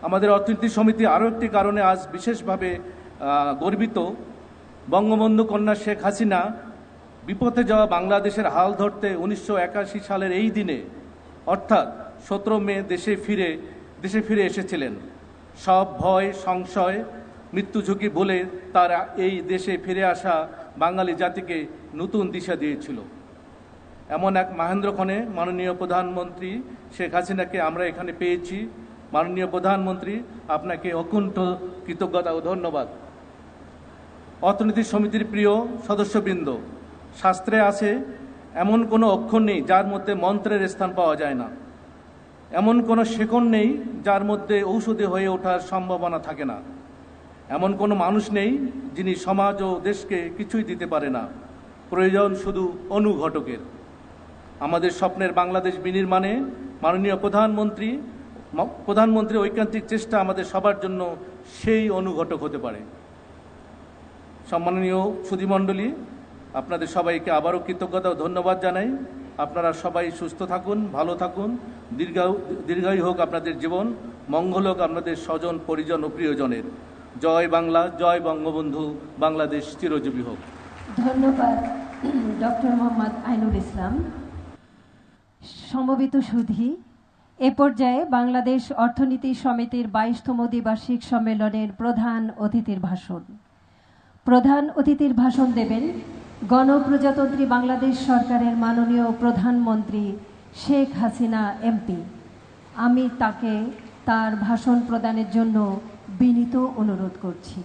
আমাদের অর্থনীতি সমিতি আরও একটি কারণে আজ বিশেষভাবে গর্বিত। বঙ্গবন্ধু কন্যা শেখ হাসিনা বিপথে যাওয়া বাংলাদেশের হাল ধরতে 1981 সালের এই দিনে অর্থাৎ 17 মে দেশে ফিরে এসেছিলেন। সব ভয়, সংশয়, মৃত্যু ঝুঁকি বলে তার এই দেশে ফিরে আসা বাঙালি জাতিকে নতুন দিশা দিয়েছিল। এমন এক মহেন্দ্রক্ষণে মাননীয় প্রধানমন্ত্রী শেখ হাসিনাকে আমরা এখানে পেয়েছি। মাননীয় প্রধানমন্ত্রী, আপনাকে অকুণ্ঠ কৃতজ্ঞতা ও ধন্যবাদ। অর্থনীতি সমিতির প্রিয় সদস্যবৃন্দ, শাস্ত্রে আছে এমন কোনো অক্ষর নেই যার মধ্যে মন্ত্রের স্থান পাওয়া যায় না, এমন কোনো শেকড় নেই যার মধ্যে ঔষধি হয়ে ওঠার সম্ভাবনা থাকে না, এমন কোনো মানুষ নেই যিনি সমাজ ও দেশকে কিছুই দিতে পারে না। প্রয়োজন শুধু অনুঘটকের। আমাদের স্বপ্নের বাংলাদেশ বিনির্মাণে মাননীয় প্রধানমন্ত্রী ঐকান্তিক চেষ্টা আমাদের সবার জন্য সেই অনুঘটক হতে পারে। সম্মাননীয় সুধীমণ্ডলী, আপনাদের সবাইকে আবারও কৃতজ্ঞতা ও ধন্যবাদ জানাই। আপনারা সবাই সুস্থ থাকুন, ভালো থাকুন, দীর্ঘায়ু হোক আপনাদের জীবন, মঙ্গল হোক আপনাদের স্বজন, পরিজন ও প্রিয়জনের। জয় বাংলা, জয় বঙ্গবন্ধু, বাংলাদেশ চিরজীবী হোক। ধন্যবাদ ডক্টর মোহাম্মদ আইনুল ইসলাম। সমবেত সুধী, এ পর্যায়ে বাংলাদেশ অর্থনীতি সমিতির 22তম দ্বিবার্ষিক সম্মেলনের প্রধান অতিথির ভাষণ। প্রধান অতিথির ভাষণ দেবেন গণপ্রজাতন্ত্রী বাংলাদেশ সরকারের মাননীয় প্রধানমন্ত্রী শেখ হাসিনা এমপি। আমি তাকে তার ভাষণ প্রদানের জন্য বিনীত অনুরোধ করছি।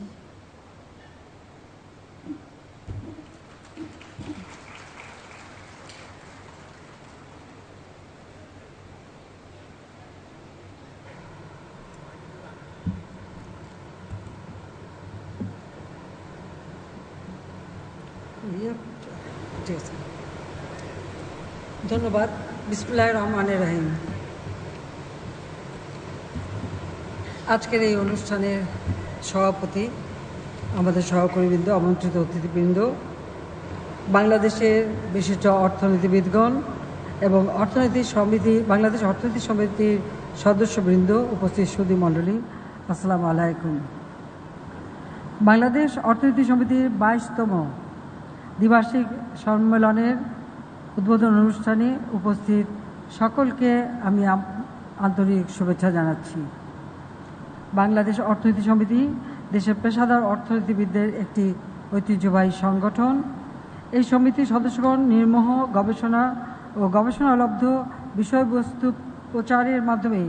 ধন্যবাদ। বিসমিল্লাহির রহমানির রহিম। আজকের এই অনুষ্ঠানের সভাপতি, আমাদের সহকর্মীবৃন্দ, আমন্ত্রিত অতিথিবৃন্দ, বাংলাদেশের বিশিষ্ট অর্থনীতিবিদগণ এবং বাংলাদেশ অর্থনীতি সমিতির সদস্যবৃন্দ, উপস্থিত সুধী মণ্ডলী, আসসালামু আলাইকুম। বাংলাদেশ অর্থনীতি সমিতির 22তম দ্বিবার্ষিক সম্মেলনের উদ্বোধন অনুষ্ঠানে উপস্থিত সকলকে আমি আন্তরিক শুভেচ্ছা জানাচ্ছি। বাংলাদেশ অর্থনীতি সমিতি দেশের পেশাদার অর্থনীতিবিদদের একটি ঐতিহ্যবাহী সংগঠন। এই সমিতির সদস্যগণ নির্মোহ গবেষণা ও গবেষণালব্ধ বিষয়বস্তু প্রচারের মাধ্যমে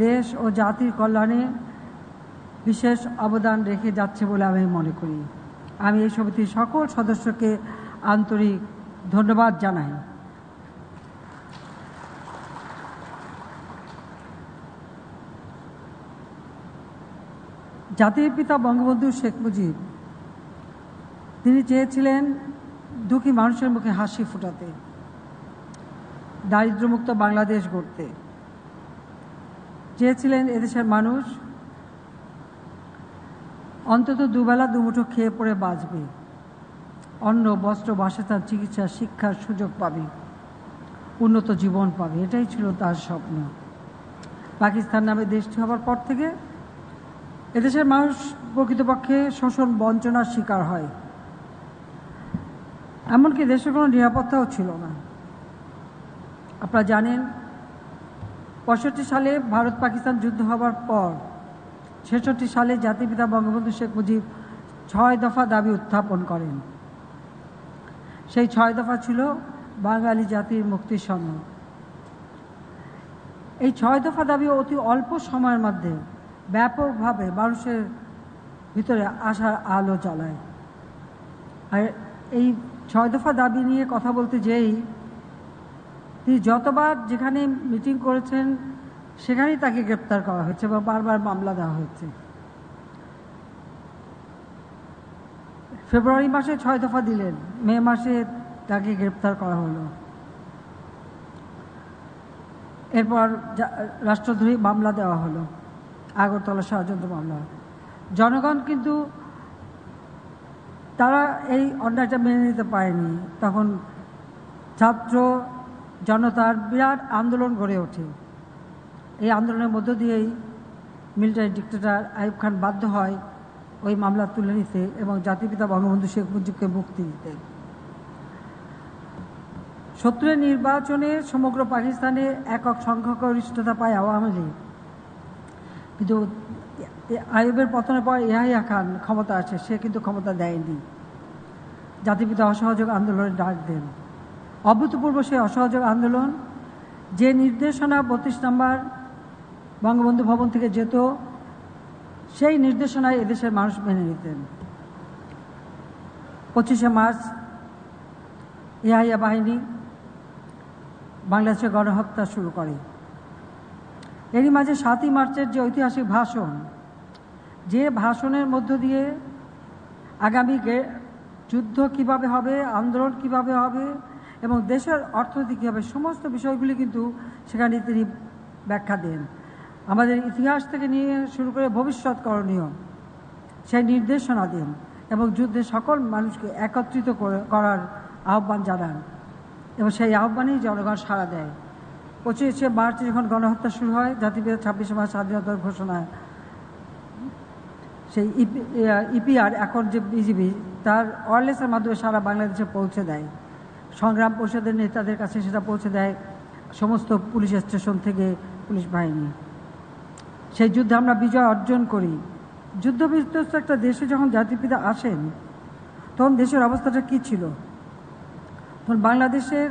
দেশ ও জাতির কল্যাণে বিশেষ অবদান রেখে যাচ্ছে বলে আমি মনে করি। আমি এই সমিতির সকল সদস্যকে আন্তরিক ধন্যবাদ জানাই। জাতির পিতা বঙ্গবন্ধু শেখ মুজিব তিনি চেয়েছিলেন দুঃখী মানুষের মুখে হাসি ফোটাতে, দারিদ্র্যমুক্ত বাংলাদেশ গড়তে। চেয়েছিলেন এদেশের মানুষ অন্তত দুবেলা দুমুঠো খেয়ে পড়ে বাঁচবে, অন্ন বস্ত্র বাসস্থান চিকিৎসা শিক্ষার সুযোগ পাবে, উন্নত জীবন পাবে। এটাই ছিল তার স্বপ্ন। পাকিস্তান নামে দেশটি হবার পর থেকে এদেশের মানুষ প্রকৃতপক্ষে শোষণ বঞ্চনার শিকার হয়। এমনকি দেশের কোনো নিরাপত্তাও ছিল না। আপনারা জানেন 65 সালে ভারত পাকিস্তান যুদ্ধ হবার পর 66 সালে জাতির পিতা বঙ্গবন্ধু শেখ মুজিব 6 দফা দাবি উত্থাপন করেন। সেই 6 দফা ছিল বাঙালি জাতির মুক্তির সনদ। এই 6 দফা দাবি অতি অল্প সময়ের মধ্যে ব্যাপকভাবে মানুষের ভিতরে আশার আলো জ্বালায়। আর এই 6 দফা দাবি নিয়ে কথা বলতে যেই তিনি যতবার যেখানে মিটিং করেছেন সেখানেই তাকে গ্রেপ্তার করা হয়েছে বা বারবার মামলা দেওয়া হয়েছে। ফেব্রুয়ারি মাসে 6 দফা দিলেন, মে মাসে তাকে গ্রেপ্তার করা হলো। এরপর রাষ্ট্রদ্রোহী মামলা দেওয়া হলো, আগরতলা ষড়যন্ত্র মামলা। জনগণ কিন্তু তারা এই অন্যায়টা মেনে নিতে পারেনি। তখন ছাত্র জনতার বিরাট আন্দোলন গড়ে ওঠে। এই আন্দোলনের মধ্য দিয়েই মিলিটারি ডিক্টেটর আইয়ুব খান বাধ্য হয় ওই মামলা তুলে নিতে এবং জাতিপিতা বঙ্গবন্ধু শেখ মুজিবকে মুক্তি দিতে। 70 নির্বাচনে সমগ্র পাকিস্তানে একক সংখ্যাগরিষ্ঠতা পায় আওয়ামী লীগ, কিন্তু আইয়ুবের পতনের পর ইয়াহিয়া খান ক্ষমতা আসে, সে কিন্তু ক্ষমতা দেয়নি। জাতিপিতা অসহযোগ আন্দোলনের ডাক দেন। অভূতপূর্ব সেই অসহযোগ আন্দোলন, যে নির্দেশনা 32 নম্বর বঙ্গবন্ধু ভবন থেকে যেত, সেই নির্দেশনায় এদেশের মানুষ মেনে নিতেন। 25শে মার্চ ইয়াহিয়া বাহিনী বাংলাদেশে গণহত্যা শুরু করে। এরই মাঝে 7ই মার্চের যে ঐতিহাসিক ভাষণ, যে ভাষণের মধ্য দিয়ে আগামী যুদ্ধ কিভাবে হবে, আন্দোলন কিভাবে হবে এবং দেশের অর্থনীতি কী হবে, সমস্ত বিষয়গুলি কিন্তু সেখানে তিনি ব্যাখ্যা দেন। আমাদের ইতিহাস থেকে নিয়ে শুরু করে ভবিষ্যৎ করণীয় সেই নির্দেশনা দেন এবং যুদ্ধে সকল মানুষকে একত্রিত করার আহ্বান জানান এবং সেই আহ্বানেই জনগণ সাড়া দেয়। 25শে মার্চে যখন গণহত্যা শুরু হয়, জাতিপিতা 26শে মার্চ স্বাধীনতার ঘোষণা, সেই ইপিআর এখন যে বিজিবি তার ওয়্যারলেসের মাধ্যমে সারা বাংলাদেশে পৌঁছে দেয়। সংগ্রাম পরিষদের নেতাদের কাছে সেটা পৌঁছে দেয় সমস্ত পুলিশ স্টেশন থেকে পুলিশ বাহিনী। সেই যুদ্ধে আমরা বিজয় অর্জন করি। যুদ্ধবিধ্বস্ত একটা দেশে যখন জাতিপিতা আসেন তখন দেশের অবস্থাটা কী ছিল? তখন বাংলাদেশের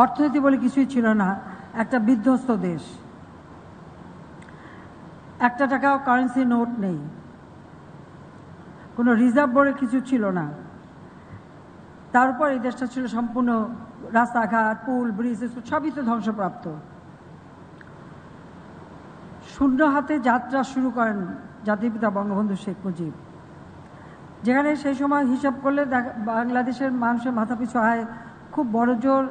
অর্থনীতি বলে কিছুই ছিল না, একটা বিধ্বস্ত দেশ। 1 টাকাও কারেন্সি নোট নেই, কোনো রিজার্ভ বলে কিছু ছিল না। তারপর এই দেশটা ছিল সম্পূর্ণ রাস্তাঘাট, পুল, ব্রিজ সবই তো ধ্বংসপ্রাপ্ত। শূন্য হাতে যাত্রা শুরু করেন জাতিপিতা বঙ্গবন্ধু শেখ মুজিব, যেখানে সেই সময় হিসাব করলে বাংলাদেশের মানুষের মাথাপিছু আয় খুব বড় জোর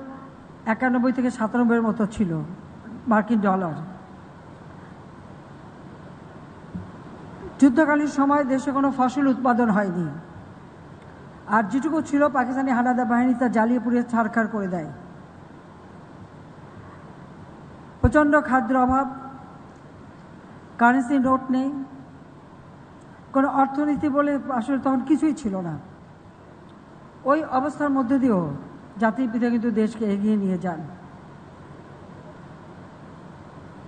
91 থেকে 97 মতো ছিল মার্কিন ডলার। যুদ্ধকালীন সময় দেশে কোনো ফসল উৎপাদন হয়নি, আর যেটুকু ছিল পাকিস্তানি হানাদার বাহিনী তা জ্বালিয়ে পুড়িয়ে ছারখার করে দেয়। প্রচণ্ড খাদ্যের অভাব, কারেন্সি নোট নেই, কোনো অর্থনীতি বলে আসলে তখন কিছুই ছিল না। ওই অবস্থার মধ্যে দিয়েও জাতির পিতা কিন্তু দেশকে এগিয়ে নিয়ে যান।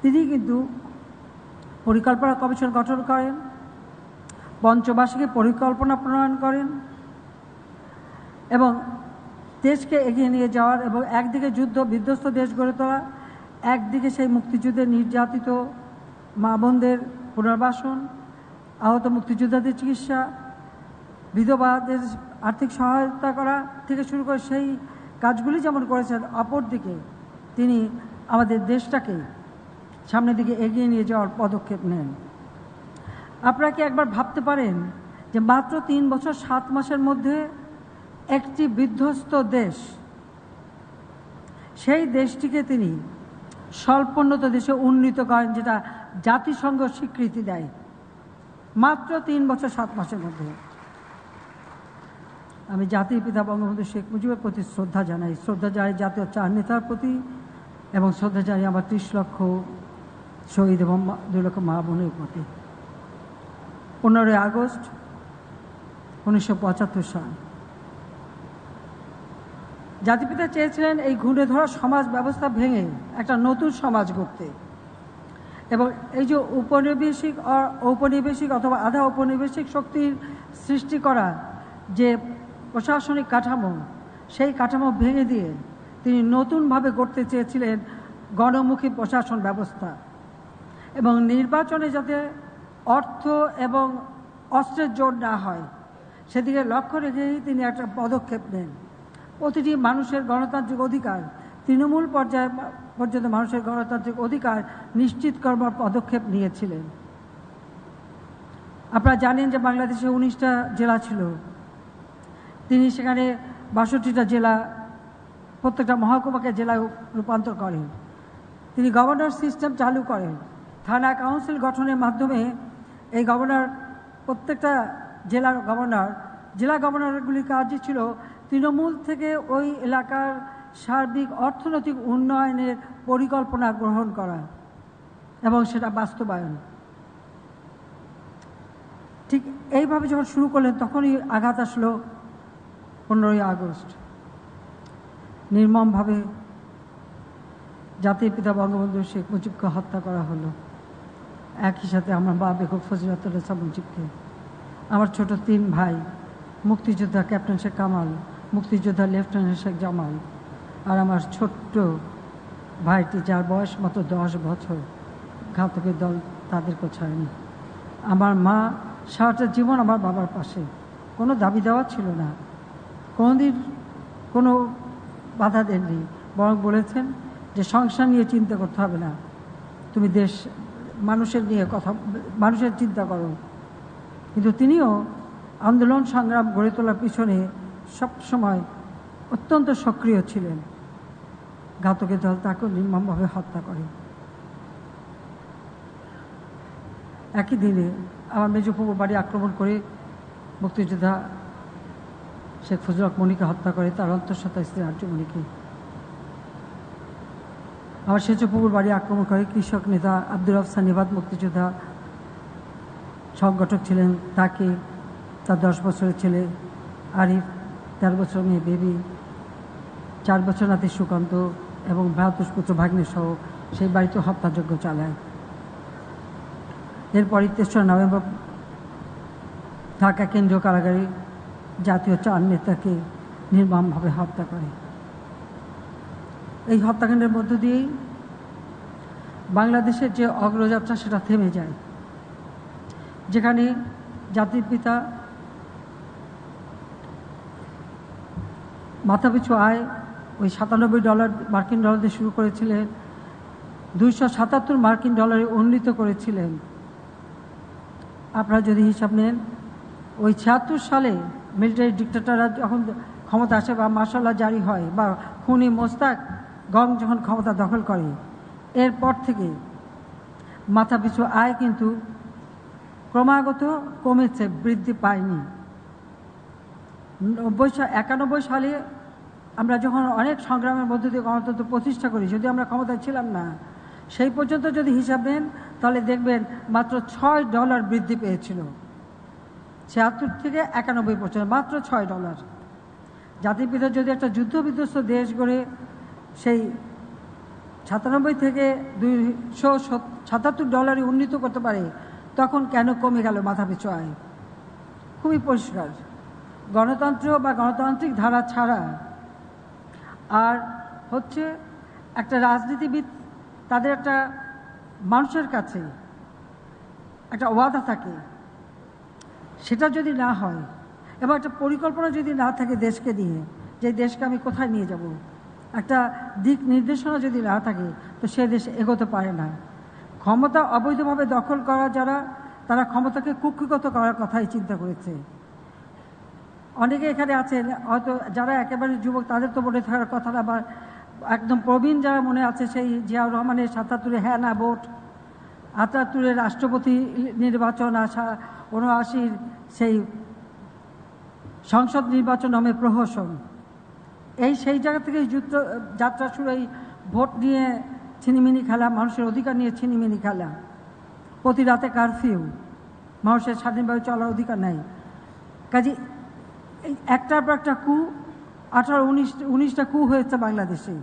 তিনি কিন্তু পরিকল্পনা কমিশন গঠন করেন, পঞ্চবার্ষিকী পরিকল্পনা প্রণয়ন করেন এবং দেশকে এগিয়ে নিয়ে যাওয়ার এবং একদিকে যুদ্ধ বিধ্বস্ত দেশ গড়ে তোলা, একদিকে সেই মুক্তিযুদ্ধে নির্যাতিত মা বোনদের পুনর্বাসন, আহত মুক্তিযোদ্ধাদের চিকিৎসা, বিধবাদের আর্থিক সহায়তা করা থেকে শুরু করে সেই কাজগুলি যেমন করেছেন, অপরদিকে তিনি আমাদের দেশটাকে সামনের দিকে এগিয়ে নিয়ে যাওয়ার পদক্ষেপ নেন। আপনারা কি একবার ভাবতে পারেন যে মাত্র 3 বছর 7 মাসের মধ্যে একটি বিধ্বস্ত দেশ, সেই দেশটিকে তিনি স্বল্পোন্নত দেশে উন্নীত করেন, যেটা জাতিসংঘ স্বীকৃতি দেয়, মাত্র 3 বছর 7 মাসের মধ্যে। আমি জাতির পিতা বঙ্গবন্ধু শেখ মুজিবের প্রতি শ্রদ্ধা জানাই, শ্রদ্ধা জানাই জাতীয় 4 নেতার প্রতি এবং শ্রদ্ধা জানাই আমার 30 লক্ষ শহীদ এবং 2 লক্ষ মা বোনের প্রতি। 15ই আগস্ট 1975 সাল জাতিপিতা চেয়েছিলেন এই ঘুরে ধরা সমাজ ব্যবস্থা ভেঙে একটা নতুন সমাজ গড়তে, এবং এই যে ঔপনিবেশিক অথবা আধা ঔপনিবেশিক শক্তির সৃষ্টি করা যে প্রশাসনিক কাঠামো, সেই কাঠামো ভেঙে দিয়ে তিনি নতুনভাবে গড়তে চেয়েছিলেন গণমুখী প্রশাসন ব্যবস্থা, এবং নির্বাচনে যাতে অর্থ এবং অস্ত্রের জোর না হয় সেদিকে লক্ষ্য রেখেই তিনি একটা পদক্ষেপ নেন। প্রতিটি মানুষের গণতান্ত্রিক অধিকার, তৃণমূল পর্যায়ে পর্যন্ত মানুষের গণতান্ত্রিক অধিকার নিশ্চিত করবার পদক্ষেপ নিয়েছিলেন। আপনারা জানেন যে বাংলাদেশে 19টা জেলা ছিল, তিনি সেখানে 62টা জেলা, প্রত্যেকটা মহকুমাকে জেলায় রূপান্তর করেন। তিনি গভর্নর সিস্টেম চালু করেন, থানা কাউন্সিল গঠনের মাধ্যমে এই গভর্নর, প্রত্যেকটা জেলার গভর্নর, জেলা গভর্নরগুলির কাজই ছিল তৃণমূল থেকে ওই এলাকার সার্বিক অর্থনৈতিক উন্নয়নের পরিকল্পনা গ্রহণ করা এবং সেটা বাস্তবায়ন। ঠিক এইভাবে যখন শুরু করলেন তখনই আঘাত আসলো 15ই আগস্ট। নির্মমভাবে জাতির পিতা বঙ্গবন্ধু শেখ মুজিবকে হত্যা করা হলো, একই সাথে আমার মা বেগম ফজিলাতুন্নেছা মুজিবকে। আমার ছোট 3 ভাই, মুক্তিযোদ্ধা ক্যাপ্টেন শেখ কামাল, মুক্তিযোদ্ধা লেফটেন্যান্ট শেখ জামাল, আর আমার ছোট্ট ভাইটি যার বয়স মাত্র 10 বছর, ঘাতকের দল তাদেরকে ছাড়েনি। আমার মা সারাটা জীবন আমার বাবার পাশে, কোনো দাবি দেওয়া ছিল না, কোনোদিন কোনো বাধা দেননি, বরং বলেছেন যে সংসার নিয়ে চিন্তা করতে হবে না, তুমি দেশ মানুষের নিয়ে মানুষের চিন্তা করো। কিন্তু তিনিও আন্দোলন সংগ্রাম গড়ে তোলার পিছনে সবসময় অত্যন্ত সক্রিয় ছিলেন। ঘাতকের দল তাকে নির্মমভাবে হত্যা করে। একই দিনে আমার মেজফুপুর বাড়ি আক্রমণ করে মুক্তিযোদ্ধা শেখ ফজলুল হক মনিকে হত্যা করে, তার অন্তঃসত্ত্বা স্ত্রী আর্যমণিকে। আমার সেজপুকুর বাড়ি আক্রমণ করে কৃষক নেতা আব্দুর রব সানিবাদ, মুক্তিযোদ্ধা সংগঠক ছিলেন, তাকে, তার 10 বছরের ছেলে আরিফ, 13 বছর মেয়ে বেবি, 4 বছর নাতি সুকান্ত এবং 72 পুত্র ভাগ্নে সহ সেই বাড়িতে হত্যাযজ্ঞ চালায়। এরপরই 3রা নভেম্বর ঢাকা কেন্দ্রীয় কারাগারে জাতীয় 4 নেতাকে নির্মমভাবে হত্যা করে। এই হত্যাকাণ্ডের মধ্য দিয়েই বাংলাদেশের যে অগ্রযাত্রা সেটা থেমে যায়, যেখানে জাতির পিতা মাথাপিছু আয় ওই $97 মার্কিন ডলার দিয়ে শুরু করেছিলেন, 277 মার্কিন ডলারে উন্নীত করেছিলেন। আপনারা যদি হিসাব নেন, ওই 76 সালে মিলিটারি ডিক্টেটররা যখন ক্ষমতা আসে বা মার্শাল জারি হয় বা খুনি মোস্তাক গং যখন ক্ষমতা দখল করে, এরপর থেকে মাথাপিছু আয় কিন্তু ক্রমাগত কমেছে, বৃদ্ধি পায়নি। 91 সালে আমরা যখন অনেক সংগ্রামের মধ্য দিয়ে গণতন্ত্র প্রতিষ্ঠা করি, যদি আমরা ক্ষমতায় ছিলাম না, সেই পর্যন্ত যদি হিসাব নেন তাহলে দেখবেন মাত্র $6 বৃদ্ধি পেয়েছিল, 76 থেকে 91%, মাত্র $6। জাতির পিতা যদি একটা যুদ্ধ বিধ্বস্ত দেশ গড়ে সেই 97 থেকে $277 উন্নীত করতে পারে, তখন কেন কমে গেল মাথাপিছু আয়? খুবই পরিষ্কার, গণতন্ত্র বা গণতান্ত্রিক ধারা ছাড়া আর হচ্ছে একটা রাজনীতিবিদ, তাদের একটা মানুষের কাছে একটা ওয়াদা থাকে, সেটা যদি না হয় এবং একটা পরিকল্পনা যদি না থাকে দেশকে নিয়ে, যে দেশকে আমি কোথায় নিয়ে যাব, একটা দিক নির্দেশনা যদি না থাকে, তো সে দেশ এগোতে পারে না। ক্ষমতা অবৈধভাবে দখল করা যারা, তারা ক্ষমতাকে কুক্ষিগত করার কথাই চিন্তা করেছে। অনেকে এখানে আছেন হয়তো যারা একেবারে যুবক, তাদের তো মনে থাকার কথা না, বা একদম প্রবীণ যারা মনে আছে সেই জিয়াউর রহমানের 77-এ হ্যাঁ না ভোট, 78-এর রাষ্ট্রপতি নির্বাচন, 79-র সেই সংসদ নির্বাচন নামে প্রহসন, সেই জায়গা থেকে যুদ্ধ যাত্রা শুরু। এই ভোট নিয়ে ছিনিমিনি খেলা, মানুষের অধিকার নিয়ে ছিনিমিনি খেলা, প্রতি রাতে কারফিউ, মানুষের স্বাধীনভাবে চলার অধিকার নাই। কাজে এই একটার পর একটা কু, 18-19টা কু হয়েছে বাংলাদেশে,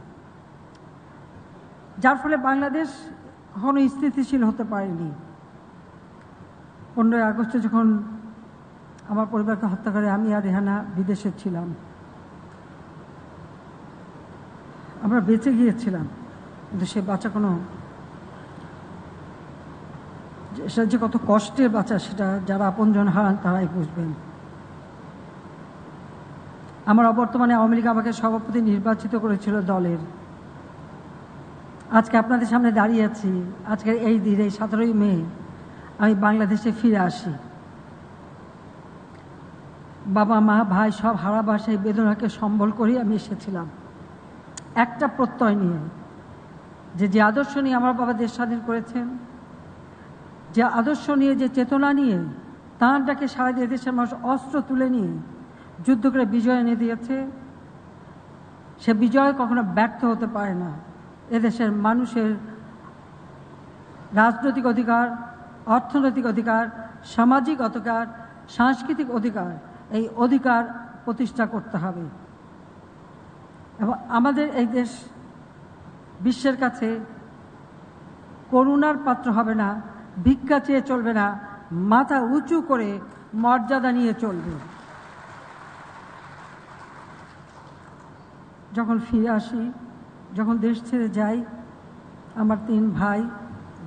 যার ফলে বাংলাদেশ কখনো স্থিতিশীল হতে পারেনি। 15ই আগস্টে যখন আমার পরিবারকে হত্যা করে, আমি আর রেহানা বিদেশে ছিলাম, আমরা বেঁচে গিয়েছিলাম, কিন্তু সে বাঁচা সেটা যে কত কষ্টের বাঁচা, সেটা যারা আপনজন হারান তারাই বুঝবেন। আমার অবর্তমানে আওয়ামী লীগ আমাকে সভাপতি নির্বাচিত করেছিল দলের। আজকে আপনাদের সামনে দাঁড়িয়ে আছি, আজকের এই দিন, এই 17ই মে আমি বাংলাদেশে ফিরে আসি। বাবা মা ভাই সব হারাবার সেই বেদনাকে সম্বল করেই আমি এসেছিলাম, একটা প্রত্যয় নিয়ে, যে আদর্শ নিয়ে আমার বাবা দেশ স্বাধীন করেছেন, যে আদর্শ নিয়ে, যে চেতনা নিয়ে তাঁর ডাকে সারা দিয়ে দেশের মানুষ অস্ত্র তুলে নিয়ে যুদ্ধ করে বিজয় এনে দিয়েছে, সে বিজয় কখনো ব্যর্থ হতে পারে না। এদেশের মানুষের রাজনৈতিক অধিকার, অর্থনৈতিক অধিকার, সামাজিক অধিকার, সাংস্কৃতিক অধিকার, এই অধিকার প্রতিষ্ঠা করতে হবে। এবং আমাদের এই দেশ বিশ্বের কাছে করুণার পাত্র হবে না, ভিক্ষা চেয়ে চলবে না, মাথা উঁচু করে মর্যাদা নিয়ে চলবে। যখন ফিরে আসি, যখন দেশ ছেড়ে যাই, আমার 3 ভাই,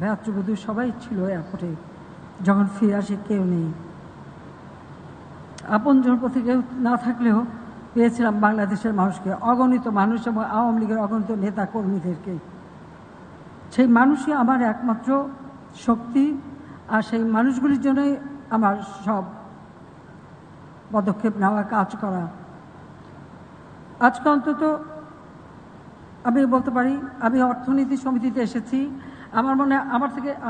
ভ্রাতৃবধূ সবাই ছিল এয়ারপোর্টে। যখন ফিরে আসি কেউ নেই, আপনজন প্রতি কেউ না থাকলেও পেয়েছিলাম বাংলাদেশের মানুষকে, অগণিত মানুষ এবং আওয়ামী লীগের অগণিত নেতা কর্মীদেরকে। সেই মানুষই আমার একমাত্র শক্তি, আর সেই মানুষগুলির জন্যই আমার সব পদক্ষেপ নেওয়া, কাজ করা। আজকে অন্তত আমি বলতে পারি, আমি অর্থনীতি সমিতিতে এসেছি। আমার মনে হয়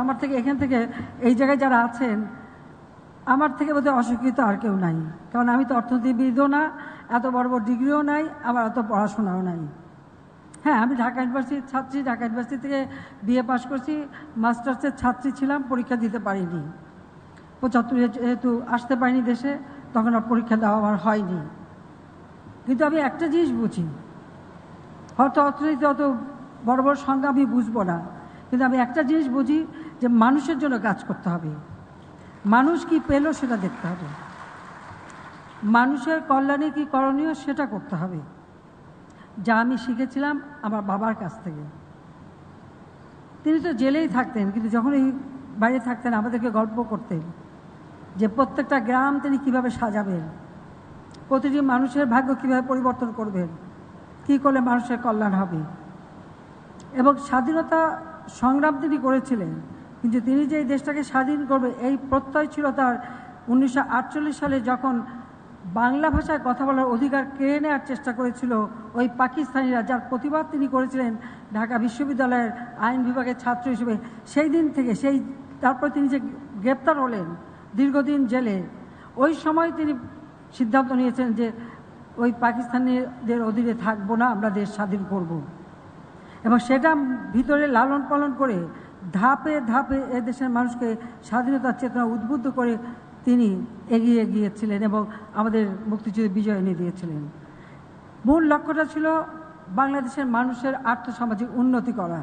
আমার থেকে এখান থেকে এই জায়গায় যারা আছেন, আমার থেকে বোধহয় অশিক্ষিত আর কেউ নাই, কারণ আমি তো অর্থনীতিবিদও না, এত বড় বড় ডিগ্রিও নাই, আমার এত পড়াশোনাও নাই। হ্যাঁ, আমি ঢাকা ইউনিভার্সিটির ছাত্রী, ঢাকা ইউনিভার্সিটি থেকে বিএ পাশ করছি, মাস্টার্সের ছাত্রী ছিলাম, পরীক্ষা দিতে পারিনি। 75-এ যেহেতু আসতে পারিনি দেশে, তখন আর পরীক্ষা দেওয়া আমার হয়নি। কিন্তু আমি একটা জিনিস বুঝি, হয়তো অর্থনীতি অত বড় বড় সংজ্ঞা আমি বুঝবো না, কিন্তু আমি একটা জিনিস বুঝি, যে মানুষের জন্য কাজ করতে হবে, মানুষ কি পেল সেটা দেখতে হবে, মানুষের কল্যাণে কি করণীয় সেটা করতে হবে, যা আমি শিখেছিলাম আমার বাবার কাছ থেকে। তিনি তো জেলেই থাকতেন, কিন্তু যখন এই বাইরে থাকতেন আমাদেরকে গল্প করতেন যে প্রত্যেকটা গ্রাম তিনি কিভাবে সাজাবেন, প্রতিটি মানুষের ভাগ্য কিভাবে পরিবর্তন করবেন, কী করলে মানুষের কল্যাণ হবে। এবং স্বাধীনতা সংগ্রাম তিনি করেছিলেন, কিন্তু তিনি যে এই দেশটাকে স্বাধীন করবে এই প্রত্যয় ছিল তার। 1948 সালে যখন বাংলা ভাষায় কথা বলার অধিকার কেড়ে নেওয়ার চেষ্টা করেছিল ওই পাকিস্তানিরা, যার প্রতিবাদ তিনি করেছিলেন ঢাকা বিশ্ববিদ্যালয়ের আইন বিভাগের ছাত্র হিসেবে, সেই দিন থেকে তারপর তিনি যে গ্রেপ্তার হলেন, দীর্ঘদিন জেলে, ওই সময় তিনি সিদ্ধান্ত নিয়েছেন যে ওই পাকিস্তানিদের অধীনে থাকবো না, আমরা দেশ স্বাধীন করব। এবং সেটা ভিতরে লালন পালন করে ধাপে ধাপে দেশের মানুষকে স্বাধীনতার চেতনা উদ্বুদ্ধ করে তিনি এগিয়ে গিয়েছিলেন এবং আমাদের মুক্তিযুদ্ধে বিজয় এনে দিয়েছিলেন। মূল লক্ষ্যটা ছিল বাংলাদেশের মানুষের আর্থসামাজিক উন্নতি করা।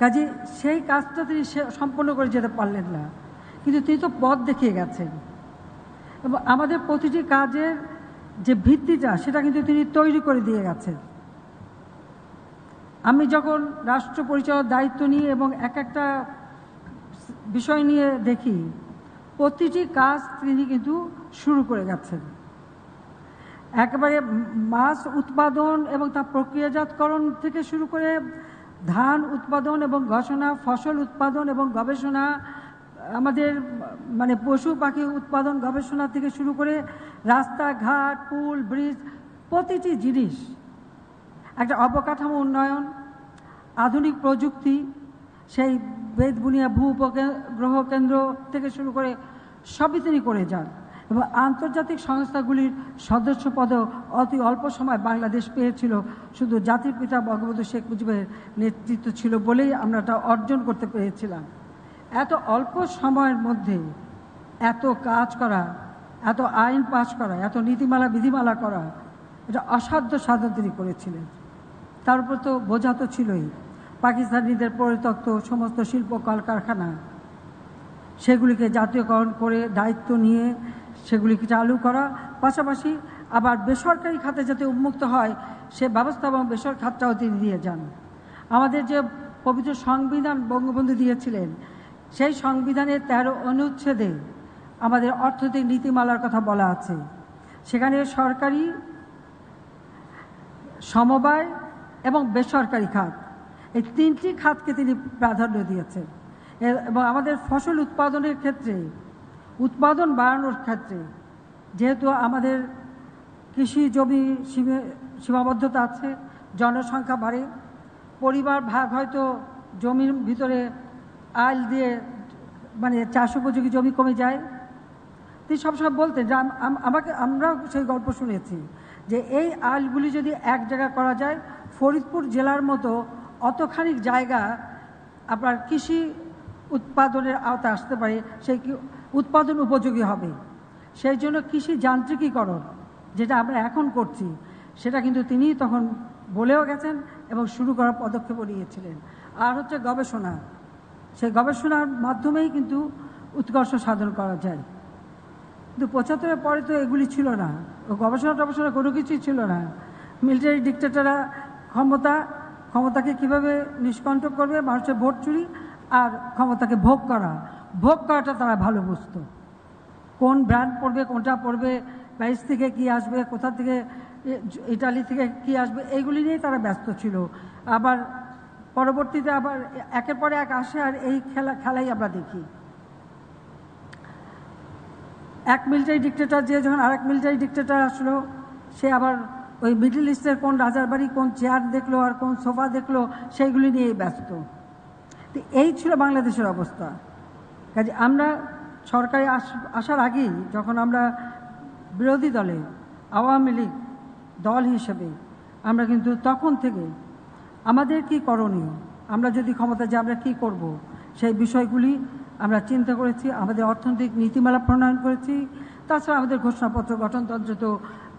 কাজে সেই কাজটা তিনি সম্পন্ন করে যেতে পারলেন না, কিন্তু তিনি তো পথ দেখিয়ে গেছেন এবং আমাদের প্রতিটি কাজের যে ভিত্তিটা সেটা কিন্তু তিনি তৈরি করে দিয়ে গেছেন। আমি যখন রাষ্ট্র পরিচালনার দায়িত্ব নিয়ে এবং এক একটা বিষয় নিয়ে দেখি, প্রতিটি কাজ তিনি কিন্তু শুরু করে গেছেন। একেবারে মাছ উৎপাদন এবং তার প্রক্রিয়াজাতকরণ থেকে শুরু করে ধান উৎপাদন এবং গবেষণা, ফসল উৎপাদন এবং গবেষণা, আমাদের মানে পশু পাখি উৎপাদন গবেষণা থেকে শুরু করে রাস্তাঘাট, পুল, ব্রিজ, প্রতিটি জিনিস, একটা অবকাঠামো উন্নয়ন, আধুনিক প্রযুক্তি, সেই বেদবুনিয়া ভূ উপগ্রহ কেন্দ্র থেকে শুরু করে সবই তিনি করে যান এবং আন্তর্জাতিক সংস্থাগুলির সদস্য পদেও অতি অল্প সময় বাংলাদেশ পেয়েছিল। শুধু জাতির পিতা বঙ্গবন্ধু শেখ মুজিবের নেতৃত্ব ছিল বলেই আমরা এটা অর্জন করতে পেরেছিলাম। এত অল্প সময়ের মধ্যে এত কাজ করা, এত আইন পাশ করা, এত নীতিমালা বিধিমালা করা, এটা অসাধ্য সাধন তিনি করেছিলেন। তার উপর তো বোঝা তো ছিলই, পাকিস্তানিদের পরিত্যক্ত সমস্ত শিল্প কলকারখানা সেগুলিকে জাতীয়করণ করে দায়িত্ব নিয়ে সেগুলিকে চালু করা, পাশাপাশি আবার বেসরকারি খাতে যাতে উন্মুক্ত হয় সে ব্যবস্থা এবং বেসরকারি খাতটাও তিনি দিয়ে যান। আমাদের যে পবিত্র সংবিধান বঙ্গবন্ধু দিয়েছিলেন, সেই সংবিধানের 13 অনুচ্ছেদে আমাদের অর্থনৈতিক নীতিমালার কথা বলা আছে। সেখানে সরকারি, সমবায় এবং বেসরকারি খাত, এই 3টি খাতকে তিনি প্রাধান্য দিয়েছেন এবং আমাদের ফসল উৎপাদনের ক্ষেত্রে, উৎপাদন বাড়ানোর ক্ষেত্রে, যেহেতু আমাদের কৃষি জমি সীমাবদ্ধতা আছে, জনসংখ্যা বাড়ে, পরিবার ভাগ হয়তো জমির ভিতরে আইল দিয়ে মানে চাষ উপযোগী জমি কমে যায়। তিনি সবসময় বলতেন যে আমরাও সেই গল্প শুনেছি যে এই আইলগুলি যদি এক জায়গায় করা যায়, ফরিদপুর জেলার মতো অতখানি জায়গা আপনার কৃষি উৎপাদনের আওতায় আসতে পারে, সেই উৎপাদন উপযোগী হবে। সেই জন্য কৃষি যান্ত্রিকীকরণ যেটা আমরা এখন করছি, সেটা কিন্তু তিনি তখন বলেও গেছেন এবং শুরু করার পদক্ষেপও নিয়েছিলেন। আর হচ্ছে গবেষণা, সেই গবেষণার মাধ্যমেই কিন্তু উৎকর্ষ সাধন করা যায়। কিন্তু 75-এর পরে তো এগুলি ছিল না, গবেষণা টবেষণা কোনো কিছুই ছিল না। মিলিটারি ডিক্টেটররা ক্ষমতাকে কিভাবে নিষ্কণ্টক করবে, মানুষের ভোট চুরি আর ক্ষমতাকে ভোগ করাটা তারা ভালো বুঝত। কোন ব্র্যান্ড পড়বে, কোনটা পড়বে, প্যারিস থেকে কি আসবে, কোথা থেকে, ইটালি থেকে কি আসবে, এইগুলি নিয়েই তারা ব্যস্ত ছিল। আবার পরবর্তীতে আবার একের পরে এক আসে আর এই খেলাই আমরা দেখি। এক মিলিটারি ডিক্টেটর যে যখন আরেক মিলিটারি ডিক্টেটর আসলো, সে আবার ওই মিডল ইস্টের কোন রাজার বাড়ি, কোন চেয়ার দেখলো আর কোন সোফা দেখলো, সেইগুলি নিয়েই ব্যস্ত। তো এই ছিল বাংলাদেশের অবস্থা। কাজে আমরা সরকারে আসার আগেই, যখন আমরা বিরোধী দলে আওয়ামী লীগ দল হিসেবে, আমরা কিন্তু তখন থেকে আমাদের কি করণীয়, আমরা যদি ক্ষমতা যে আমরা কি করব, সেই বিষয়গুলি আমরা চিন্তা করেছি। আমাদের অর্থনৈতিক নীতিমালা প্রণয়ন করেছি, তাছাড়া আমাদের ঘোষণাপত্র, গঠনতন্ত্র তো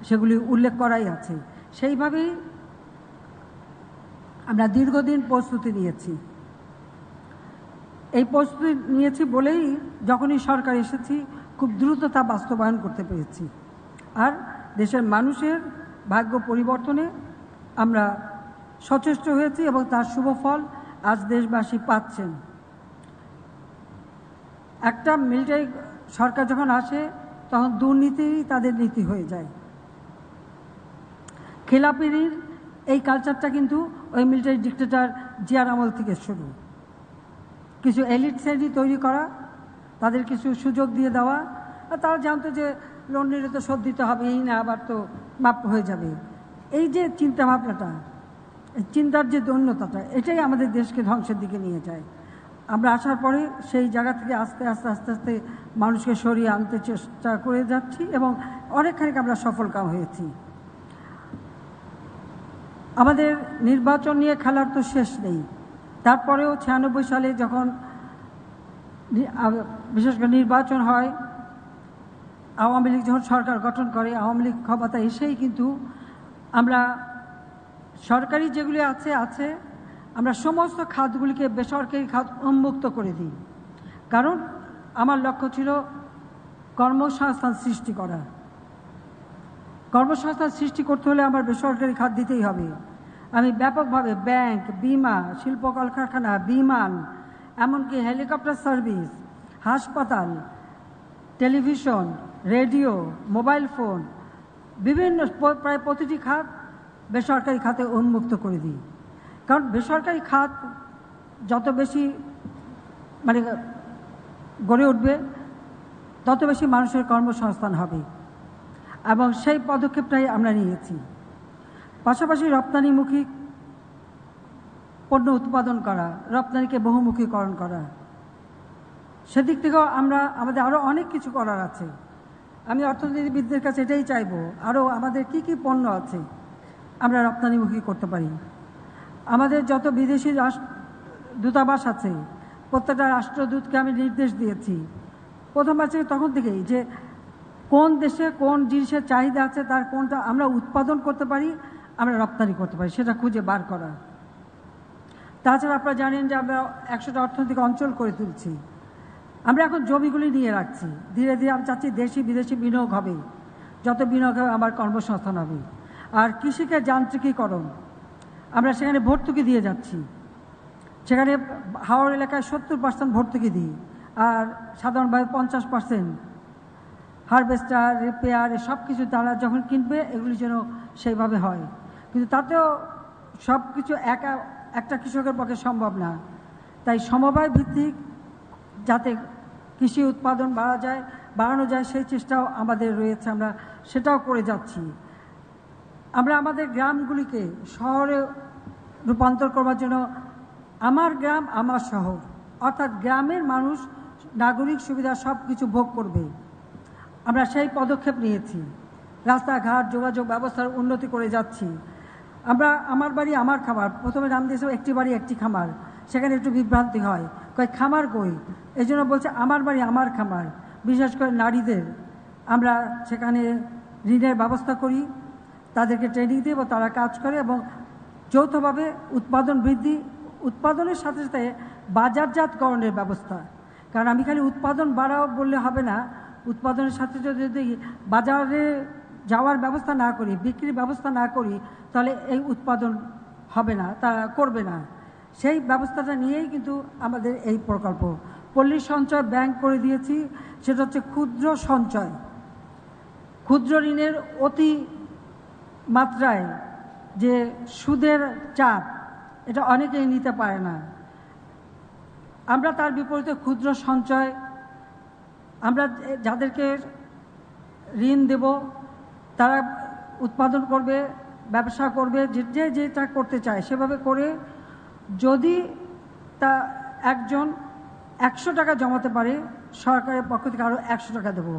সেগুলি উল্লেখ করাই আছে। সেইভাবেই আমরা দীর্ঘদিন প্রস্তুতি নিয়েছি। এই প্রস্তুতি নিয়েছি বলেই যখনই সরকার এসেছি খুব দ্রুত তা বাস্তবায়ন করতে পেরেছি। আর দেশের মানুষের ভাগ্য পরিবর্তনে আমরা সচেষ্ট হয়েছি এবং তার শুভ ফল আজ দেশবাসী পাচ্ছেন। একটা মিলিটারি সরকার যখন আসে তখন দুর্নীতি তাদের নীতি হয়ে যায়। খেলাপিরির এই কালচারটা কিন্তু ওই মিলিটারি ডিক্টেটর জিয়ার আমল থেকে শুরু। কিছু এলিট শ্রেণী তৈরি করা, তাদের কিছু সুযোগ দিয়ে দেওয়া, আর তারা জানতো যে লোন নিলে তো শোধ দিতে হবেই না, আবার তো মাপ হয়ে যাবে। এই যে চিন্তাভাবনাটা, চিন্তার যে দৈন্যতাটা, এটাই আমাদের দেশকে ধ্বংসের দিকে নিয়ে যায়। আমরা আসার পরে সেই জায়গা থেকে আস্তে আস্তে আস্তে আস্তে মানুষকে সরিয়ে আনতে চেষ্টা করে যাচ্ছি এবং অনেকখানি আমরা সফলকাম হয়েছি। আমাদের নির্বাচন নিয়ে খেলার তো শেষ নেই। তারপরেও 96 সালে যখন বিশেষ করে নির্বাচন হয়, আওয়ামী লীগ যখন সরকার গঠন করে, আওয়ামী লীগ ক্ষমতা এসেই কিন্তু আমরা সরকারি যেগুলি আছে আমরা সমস্ত খাতগুলিকে বেসরকারি খাত উন্মুক্ত করে দিই। কারণ আমার লক্ষ্য ছিল কর্মসংস্থান সৃষ্টি করা। কর্মসংস্থান সৃষ্টি করতে হলে আমার বেসরকারি খাত দিতেই হবে। আমি ব্যাপকভাবে ব্যাংক, বিমা, শিল্প কলকারখানা, বিমান, এমনকি হেলিকপ্টার সার্ভিস, হাসপাতাল, টেলিভিশন, রেডিও, মোবাইল ফোন, বিভিন্ন প্রায় প্রতিটি খাত বেসরকারি খাতে উন্মুক্ত করে দিই। কারণ বেসরকারি খাত যত বেশি গড়ে উঠবে, তত বেশি মানুষের কর্মসংস্থান হবে, এবং সেই পদক্ষেপটাই আমরা নিয়েছি। পাশাপাশি রপ্তানিমুখী পণ্য উৎপাদন করা, রপ্তানিকে বহুমুখীকরণ করা, সেদিক থেকেও আমাদের আরও অনেক কিছু করার আছে। আমি অর্থনীতিবিদদের কাছে এটাই চাইব, আরও আমাদের কি কি পণ্য আছে আমরা রপ্তানিমুখী করতে পারি। আমাদের যত বিদেশি দূতাবাস আছে, প্রত্যেকটা রাষ্ট্রদূতকে আমি নির্দেশ দিয়েছি প্রথম আছে তখন থেকেই, যে কোন দেশে কোন জিনিসের চাহিদা আছে, তার কোনটা আমরা উৎপাদন করতে পারি, আমরা রপ্তানি করতে পারি, সেটা খুঁজে বার করা। তাছাড়া আপনারা জানেন যে আমরা 100টা অর্থনৈতিক অঞ্চল করে তুলছি। আমরা এখন জমিগুলি নিয়ে রাখছি, ধীরে ধীরে আমি চাচ্ছি দেশি বিদেশি বিনিয়োগ হবে, যত বিনিয়োগ হবে আমার কর্মসংস্থান হবে। আর কৃষিকে যান্ত্রিকীকরণ, আমরা সেখানে ভর্তুকি দিয়ে যাচ্ছি। সেখানে হাওড় এলাকায় 70% ভর্তুকি দিই, আর সাধারণভাবে 50% হারভেস্টার, রিপেয়ার, সব কিছু তারা যখন কিনবে এগুলি যেন সেইভাবে হয়। কিন্তু তাতেও সব কিছু একটা কৃষকের পক্ষে সম্ভব না। তাই সমবায় ভিত্তিক যাতে কৃষি উৎপাদন বাড়ানো যায় সেই চেষ্টাও আমাদের রয়েছে, আমরা সেটাও করে যাচ্ছি। আমরা আমাদের গ্রামগুলিকে শহরে রূপান্তর করবার জন্য আমার গ্রাম আমার শহর, অর্থাৎ গ্রামের মানুষ নাগরিক সুবিধা সব কিছু ভোগ করবে, আমরা সেই পদক্ষেপ নিয়েছি। রাস্তাঘাট, যোগাযোগ ব্যবস্থার উন্নতি করে যাচ্ছি। আমরা আমার বাড়ি আমার খামার, প্রথমে নাম দিয়েছে একটি বাড়ি একটি খামার, সেখানে একটু বিভ্রান্তি হয়, কয় খামার কই, এই জন্য বলছে আমার বাড়ি আমার খামার। বিশেষ করে নারীদের আমরা সেখানে ঋণের ব্যবস্থা করি, তাদেরকে ট্রেনিং দিই এবং তারা কাজ করে, এবং যৌথভাবে উৎপাদন বৃদ্ধি, উৎপাদনের সাথে সাথে বাজারজাতকরণের ব্যবস্থা। কারণ আমি খালি উৎপাদন বাড়াও বললে হবে না, উৎপাদনের সাথে যদি বাজারে যাওয়ার ব্যবস্থা না করি, বিক্রির ব্যবস্থা না করি, তাহলে এই উৎপাদন হবে না, তারা করবে না। সেই ব্যবস্থাটা নিয়েই কিন্তু আমাদের এই প্রকল্প। পল্লী সঞ্চয় ব্যাংক করে দিয়েছি, সেটা হচ্ছে ক্ষুদ্র সঞ্চয়। ক্ষুদ্র ঋণের অতি মাত্রায় যে সুদের চাপ, এটা অনেকেই নিতে পারে না। আমরা তার বিপরীতে ক্ষুদ্র সঞ্চয়, আমরা যাদেরকে ঋণ দেব তারা উৎপাদন করবে, ব্যবসা করবে, যে যেটা করতে চায় সেভাবে করে, যদি তা একজন 100 টাকা জমাতে পারে, সরকারের পক্ষ থেকে আরও 100 টাকা দেবো।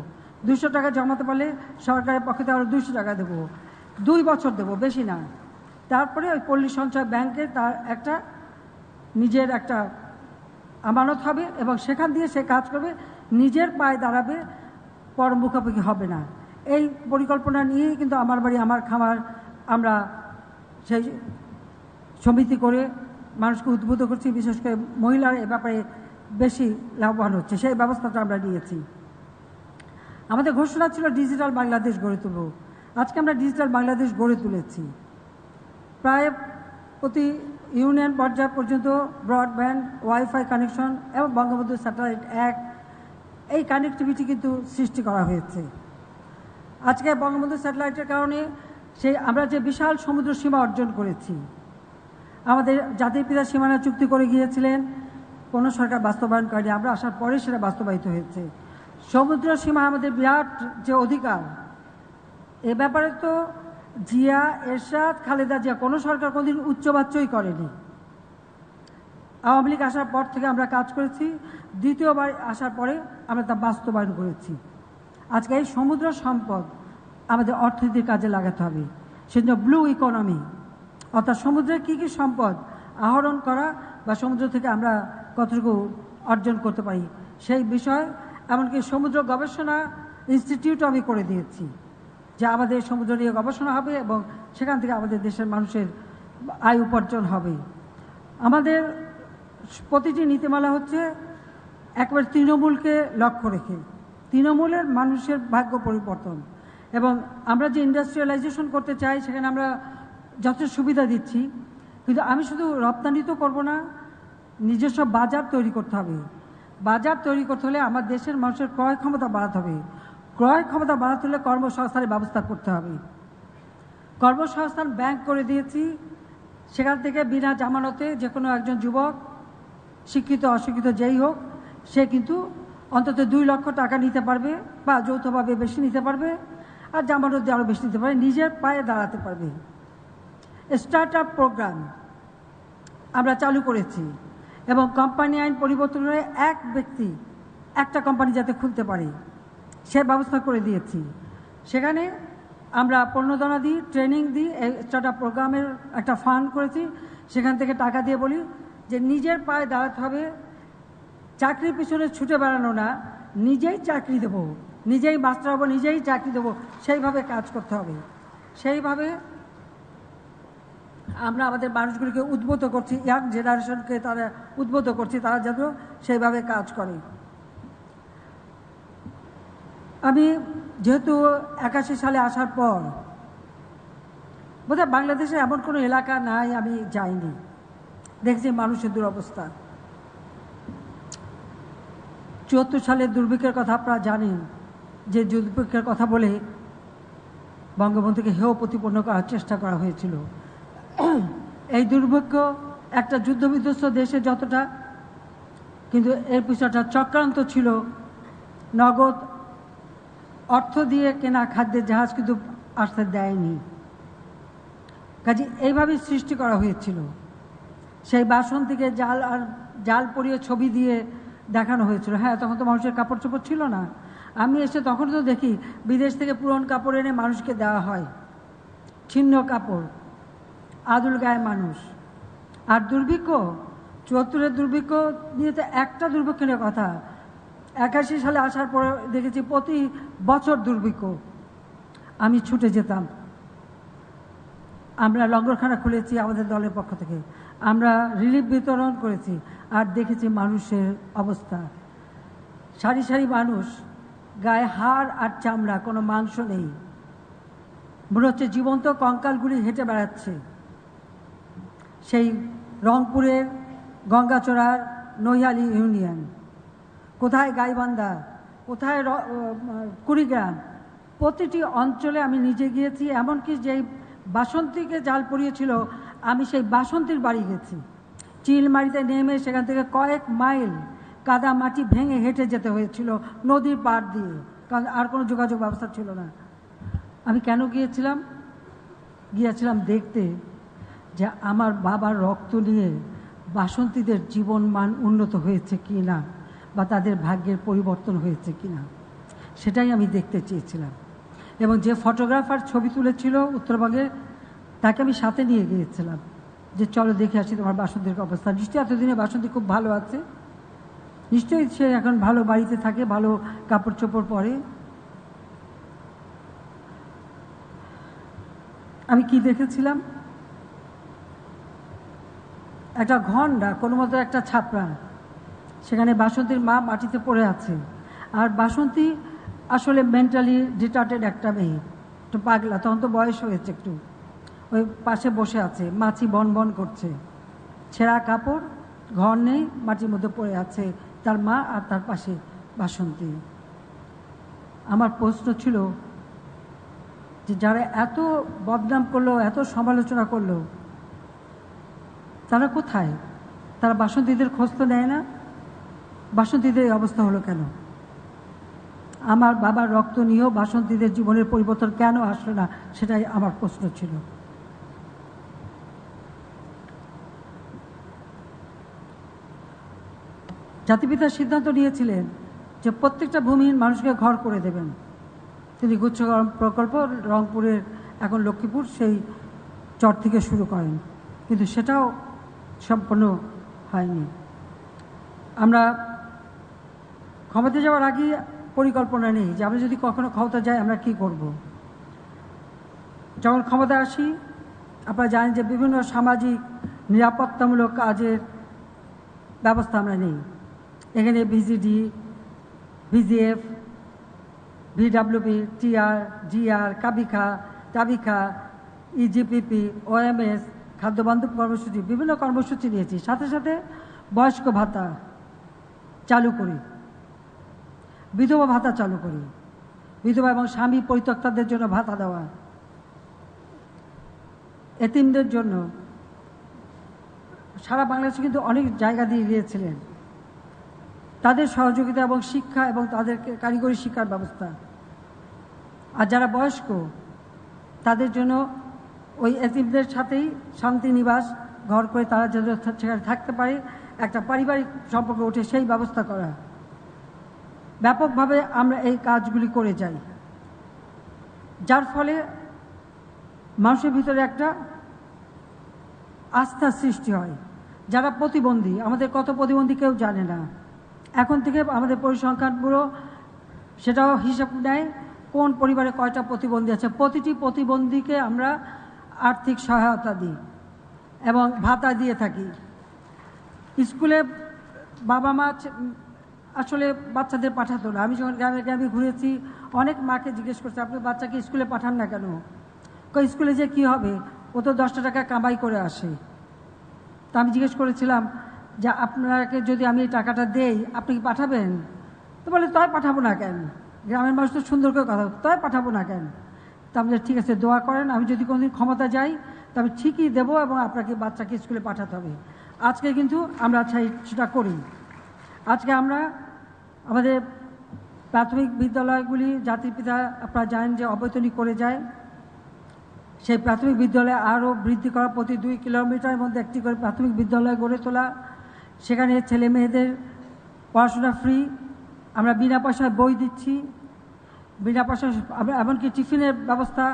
200 টাকা জমাতে পারলে সরকারের পক্ষ থেকে আরও 200 টাকা দেবো। 2 বছর দেবো, বেশি না। তারপরে ওই পল্লী সঞ্চয় ব্যাংকে তার একটা নিজের একটা আমানত হবে, এবং সেখান দিয়ে সে কাজ করবে, নিজের পায়ে দাঁড়াবে, পর মুখোমুখি হবে না। এই পরিকল্পনা নিয়েই কিন্তু আমার বাড়ি আমার খামার আমরা সেই সমিতি করে মানুষকে উদ্বুদ্ধ করছি, বিশেষ করে মহিলারা এ ব্যাপারে বেশি লাভবান হচ্ছে, সেই ব্যবস্থাটা আমরা নিয়েছি। আমাদের ঘোষণা ছিল ডিজিটাল বাংলাদেশ গড়ে তুলব। আজকে আমরা ডিজিটাল বাংলাদেশ গড়ে তুলেছি। প্রায় প্রতি ইউনিয়ন পর্যায় পর্যন্ত ব্রডব্যান্ড, ওয়াইফাই কানেকশন এবং বঙ্গবন্ধু স্যাটেলাইট 1, এই কানেক্টিভিটি কিন্তু সৃষ্টি করা হয়েছে। আজকে বঙ্গবন্ধু স্যাটেলাইটের কারণে আমরা যে বিশাল সমুদ্র সীমা অর্জন করেছি, আমাদের জাতির পিতা সীমানা চুক্তি করে গিয়েছিলেন, কোনো সরকার বাস্তবায়ন করেনি, আমরা আসার পরে সেটা বাস্তবায়িত হয়েছে। সমুদ্র সীমা আমাদের বিরাট যে অধিকার, এ ব্যাপারে তো জিয়া, এরশাদ, খালেদা জিয়া কোনো সরকার কোনোদিন উচ্চবাচ্যই করেনি। আওয়ামী লীগ আসার পর থেকে আমরা কাজ করেছি, দ্বিতীয়বার আসার পরে আমরা তা বাস্তবায়ন করেছি। আজকে এই সমুদ্র সম্পদ আমাদের অর্থনীতির কাজে লাগাতে হবে। সেজন্য ব্লু ইকোনমি, অর্থাৎ সমুদ্রের কী কী সম্পদ আহরণ করা বা সমুদ্র থেকে আমরা কতটুকু অর্জন করতে পারি সেই বিষয়, এমনকি সমুদ্র গবেষণা ইনস্টিটিউটও আমি করে দিয়েছি, যে আমাদের সমুদ্র নিয়ে গবেষণা হবে এবং সেখান থেকে আমাদের দেশের মানুষের আয় উপার্জন হবে। আমাদের প্রতিটি নীতিমালা হচ্ছে একবার তৃণমূলকে লক্ষ্য রেখে, তৃণমূলের মানুষের ভাগ্য পরিবর্তন। এবং আমরা যে ইন্ডাস্ট্রিয়ালাইজেশন করতে চাই সেখানে আমরা যথেষ্ট সুবিধা দিচ্ছি, কিন্তু আমি শুধু রপ্তানি তো করবো না, নিজস্ব বাজার তৈরি করতে হবে। বাজার তৈরি করতে হলে আমার দেশের মানুষের ক্রয় ক্ষমতা বাড়াতে হবে। ক্রয় ক্ষমতা বাড়াতে হলে কর্মসংস্থানের ব্যবস্থা করতে হবে। কর্মসংস্থান ব্যাংক করে দিয়েছি, সেখান থেকে বিনা জামানতে যে কোনো একজন যুবক, শিক্ষিত অশিক্ষিত যেই হোক, সে কিন্তু অন্তত 2 লক্ষ টাকা নিতে পারবে বা যৌথভাবে বেশি নিতে পারবে, আর জামানত দিয়ে আরও বেশি নিতে পারবে, নিজের পায়ে দাঁড়াতে পারবে। স্টার্ট আপ প্রোগ্রাম আমরা চালু করেছি এবং কোম্পানি আইন পরিবর্তন করে এক ব্যক্তি একটা কোম্পানি যাতে খুলতে পারে সে ব্যবস্থা করে দিয়েছি। সেখানে আমরা প্রণোদনা দিই, ট্রেনিং দিই। এই স্টার্ট আপ প্রোগ্রামের একটা ফান্ড করেছি, সেখান থেকে টাকা দিয়ে বলি যে নিজের পায়ে দাঁড়াতে হবে, চাকরির পিছনে ছুটে বেড়ানো না, নিজেই চাকরি দেবো, নিজেই মাস্টার হবো, নিজেই চাকরি দেবো, সেইভাবে কাজ করতে হবে। সেইভাবে আমরা আমাদের মানুষগুলিকে উদ্বুদ্ধ করছি, ইয়াং জেনারেশনকে তারা উদ্বুদ্ধ করছি, তারা যেন সেইভাবে কাজ করে। আমি যেহেতু 81 সালে আসার পর বোধহয় বাংলাদেশে এমন কোনো এলাকা নাই আমি যাইনি, দেখছি মানুষের দুরবস্থা। 74 সালের দুর্ভিক্ষের কথা আপনারা জানেন, যে দুর্ভিক্ষের কথা বলে বঙ্গবন্ধুকে হেয় প্রতিপন্ন করার চেষ্টা করা হয়েছিল। এই দুর্ভিক্ষ একটা যুদ্ধবিধ্বস্ত দেশে যতটা, কিন্তু এর পিছনে চক্রান্ত ছিল। নগদ অর্থ দিয়ে কেনা খাদ্যের জাহাজ কিন্তু আসতে দেয়নি, কাজে এইভাবেই সৃষ্টি করা হয়েছিল। সেই বাসন্তীকে জাল পরিয়ে ছবি দিয়ে দেখানো হয়েছিল। হ্যাঁ, তখন তো মানুষের কাপড় চোপড় ছিল না। আমি এসে তখন তো দেখি বিদেশ থেকে পুরনো কাপড় এনে মানুষকে দেওয়া হয়, ছিন্ন কাপড়, আদুল গায়ে মানুষ। আর দুর্ভিক্ষ, 74-এর দুর্ভিক্ষ নিয়ে তো একটা দুর্ভিক্ষ নিয়ে কথা। 81 সালে আসার পরে দেখেছি প্রতি বছর দুর্ভিক্ষ। আমি ছুটে যেতাম, আমরা লঙ্গরখানা খুলেছি আমাদের দলের পক্ষ থেকে, আমরা রিলিফ বিতরণ করেছি, আর দেখেছি মানুষের অবস্থা। সারি সারি মানুষ, গায়ে হাড় আর চামড়া, কোনো মাংস নেই, মনে হচ্ছে জীবন্ত কঙ্কালগুলি হেঁটে বেড়াচ্ছে। সেই রংপুরের গঙ্গাচড়ার নৈহালি ইউনিয়ন, কোথায় গাইবান্ধা, কোথায় কুড়িগ্রাম, প্রতিটি অঞ্চলে আমি নিজে গিয়েছি। এমনকি যেই বাসন্তীকে জাল পড়িয়েছিল, আমি সেই বাসন্তীর বাড়ি গেছি। চিলমারিতে নেমে সেখান থেকে কয়েক মাইল কাদা মাটি ভেঙে হেঁটে যেতে হয়েছিল নদীর পাড় দিয়ে, কারণ আর কোনো যোগাযোগ ব্যবস্থা ছিল না। আমি কেন গিয়েছিলাম দেখতে যে আমার বাবার রক্ত নিয়ে বাসন্তীদের জীবন মান উন্নত হয়েছে কি না, বা তাদের ভাগ্যের পরিবর্তন হয়েছে কি না, সেটাই আমি দেখতে চেয়েছিলাম। এবং যে ফটোগ্রাফার ছবি তুলেছিল উত্তরবঙ্গে, তাকে আমি সাথে নিয়ে গিয়েছিলাম যে চলো দেখে আসি তোমার বাসন্তীর অবস্থা। নিশ্চয়ই এতদিনে বাসন্তী খুব ভালো আছে, নিশ্চয়ই সে এখন ভালো বাড়িতে থাকে, ভালো কাপড় চোপড় পরে। আমি কি দেখেছিলাম, একটা ঘন্টা, কোনো মতো একটা ছাপড়া, সেখানে বাসন্তীর মা মাটিতে পড়ে আছে। আর বাসন্তী আসলে মেন্টালি ডিটার্টেড একটা মেয়ে, একটু পাগলা, তখন তো বয়স হয়েছে একটু। ওই পাশে বসে আছে, মাছি বন বন করছে, ছেঁড়া কাপড়, ঘর নেই, মাটির মধ্যে পড়ে আছে তার মা, আর তার পাশে বাসন্তী। আমার প্রশ্ন ছিল যে যারা এত বদনাম করলো, এত সমালোচনা করলো, তারা কোথায়? তারা বাসন্তীদের খোঁজ তো নেয় না। বাসন্তীদের এই অবস্থা হলো কেন? আমার বাবার রক্ত নিয়েও বাসন্তীদের জীবনের পরিবর্তন কেন আসলো না, সেটাই আমার প্রশ্ন ছিল। জাতিপিতা সিদ্ধান্ত নিয়েছিলেন যে প্রত্যেকটা ভূমিহীন মানুষকে ঘর করে দেবেন। তিনি গুচ্ছগ্রাম প্রকল্প রংপুরের, এখন লক্ষ্মীপুর, সেই চর থেকে শুরু করেন, কিন্তু সেটাও সম্পূর্ণ হয়নি। আমরা ক্ষমতা যাওয়ার আগে পরিকল্পনা নেই যে আমরা যদি কখনো ক্ষমতা যাই আমরা কি করব। যখন ক্ষমতা আসি আপনারা জানেন যে বিভিন্ন সামাজিক নিরাপত্তামূলক কাজের ব্যবস্থা আমরা নেই। এখানে VGD, VGF, VWP, TR, GR, টাবিখা, ইজিপিপি, ওএমএস, খাদ্যবান্ধব কর্মসূচি, বিভিন্ন কর্মসূচি নিয়েছি। সাথে সাথে বয়স্ক ভাতা চালু করি, বিধবা ভাতা চালু করি, বিধবা এবং স্বামী পরিত্যক্তাদের জন্য ভাতা দেওয়া, এতিমদের জন্য সারা বাংলাদেশে কিন্তু অনেক জায়গা দিয়ে গিয়েছিলেন, তাদের সহযোগিতা এবং শিক্ষা এবং তাদেরকে কারিগরি শিক্ষার ব্যবস্থা। আর যারা বয়স্ক তাদের জন্য ওই এতিমদের সাথেই শান্তিনিবাস ঘর করে তারা যেন সেখানে থাকতে পারে, একটা পারিবারিক সম্পর্ক ওঠে সেই ব্যবস্থা করা। ব্যাপকভাবে আমরা এই কাজগুলি করে যাই, যার ফলে মানুষের ভিতরে একটা আস্থা সৃষ্টি হয়। যারা প্রতিবন্ধী, আমাদের কত প্রতিবন্ধী কেউ জানে না। এখন থেকে আমাদের পরিসংখ্যান ব্যুরো সেটাও হিসাব নেয় কোন পরিবারে কয়টা প্রতিবন্ধী আছে। প্রতিটি প্রতিবন্ধীকে আমরা আর্থিক সহায়তা দিই এবং ভাতা দিয়ে থাকি। স্কুলে বাবা মা আসলে বাচ্চাদের পাঠাতো না। আমি যখন গ্রামে গ্রামে ঘুরেছি অনেক মাকে জিজ্ঞেস করছি আপনি বাচ্চাকে স্কুলে পাঠান না কেন? স্কুলে যে কি হবে, ও তো 10 টাকা কামাই করে আসে। তা আমি জিজ্ঞেস করেছিলাম যে আপনাকে যদি আমি এই টাকাটা দেই আপনি কি পাঠাবেন? তো বলে তাই পাঠাবো না কেন, গ্রামের মানুষ তো সুন্দর করে কথা, তাই পাঠাবো না কেন? তা আমি ঠিক আছে দোয়া করেন, আমি যদি কোনোদিন ক্ষমতা যাই তবে ঠিকই দেবো এবং আপনাকে বাচ্চাকে স্কুলে পাঠাতে হবে। আজকে কিন্তু আমরা সেটা করি। আজকে আমরা আমাদের প্রাথমিক বিদ্যালয়গুলি জাতির পিতা আপনারা জানেন যে অবৈতনিক করে যায়। সেই প্রাথমিক বিদ্যালয় আরও বৃদ্ধি করা, প্রতি 2 কিলোমিটারের মধ্যে একটি করে প্রাথমিক বিদ্যালয় গড়ে তোলা, সেখানে ছেলে মেয়েদের পড়াশোনা ফ্রি, আমরা বিনা পয়সায় বই দিচ্ছি, বিনা পয়সায় এমনকি টিফিনের ব্যবস্থা।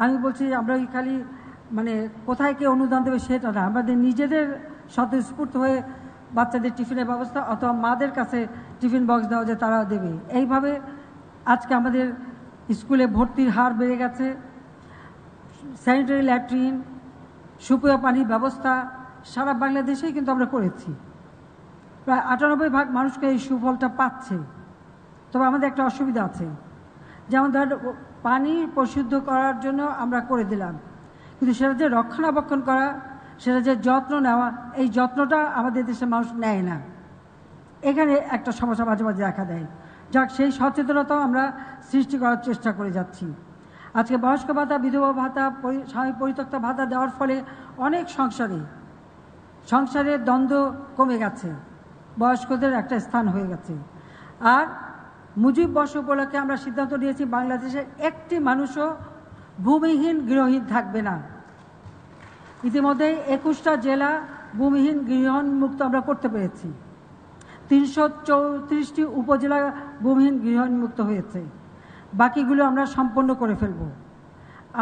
আমি বলছি আমরা খালি মানে কোথায় কে অনুদান দেবে সেটা না, আমাদের নিজেদের স্বতঃস্ফূর্ত হয়ে বাচ্চাদের টিফিনের ব্যবস্থা অথবা মাদের কাছে টিফিন বক্স দেওয়া যে তারা দেবে। এইভাবে আজকে আমাদের স্কুলে ভর্তির হার বেড়ে গেছে। স্যানিটারি ল্যাট্রিন, সুপেয় পানির ব্যবস্থা সারা বাংলাদেশেই কিন্তু আমরা করেছি। প্রায় 98% মানুষকে এই সুফলটা পাচ্ছে। তবে আমাদের একটা অসুবিধা আছে, যেমন ধর পানি পরিশুদ্ধ করার জন্য আমরা করে দিলাম, কিন্তু সেটা যে রক্ষণাবেক্ষণ করা, সেটা যে যত্ন নেওয়া, এই যত্নটা আমাদের দেশের মানুষ নেয় না। এখানে একটা সমস্যা মাঝে মাঝে দেখা দেয়। যাক, সেই সচেতনতাও আমরা সৃষ্টি করার চেষ্টা করে যাচ্ছি। আজকে বয়স্ক ভাতা, বিধবা ভাতা, স্বামী পরিত্যক্তা ভাতা দেওয়ার ফলে অনেক সংসারের দ্বন্দ্ব কমে গেছে, বয়স্কদের একটা স্থান হয়ে গেছে। আর মুজিব বর্ষ উপলক্ষে আমরা সিদ্ধান্ত নিয়েছি বাংলাদেশের একটি মানুষও ভূমিহীন গৃহহীন থাকবে না। ইতিমধ্যে 21টা জেলা ভূমিহীন গৃহহীন মুক্ত আমরা করতে পেরেছি। 334টি উপজেলা ভূমিহীন গৃহহীন মুক্ত হয়েছে, বাকিগুলো আমরা সম্পন্ন করে ফেলব।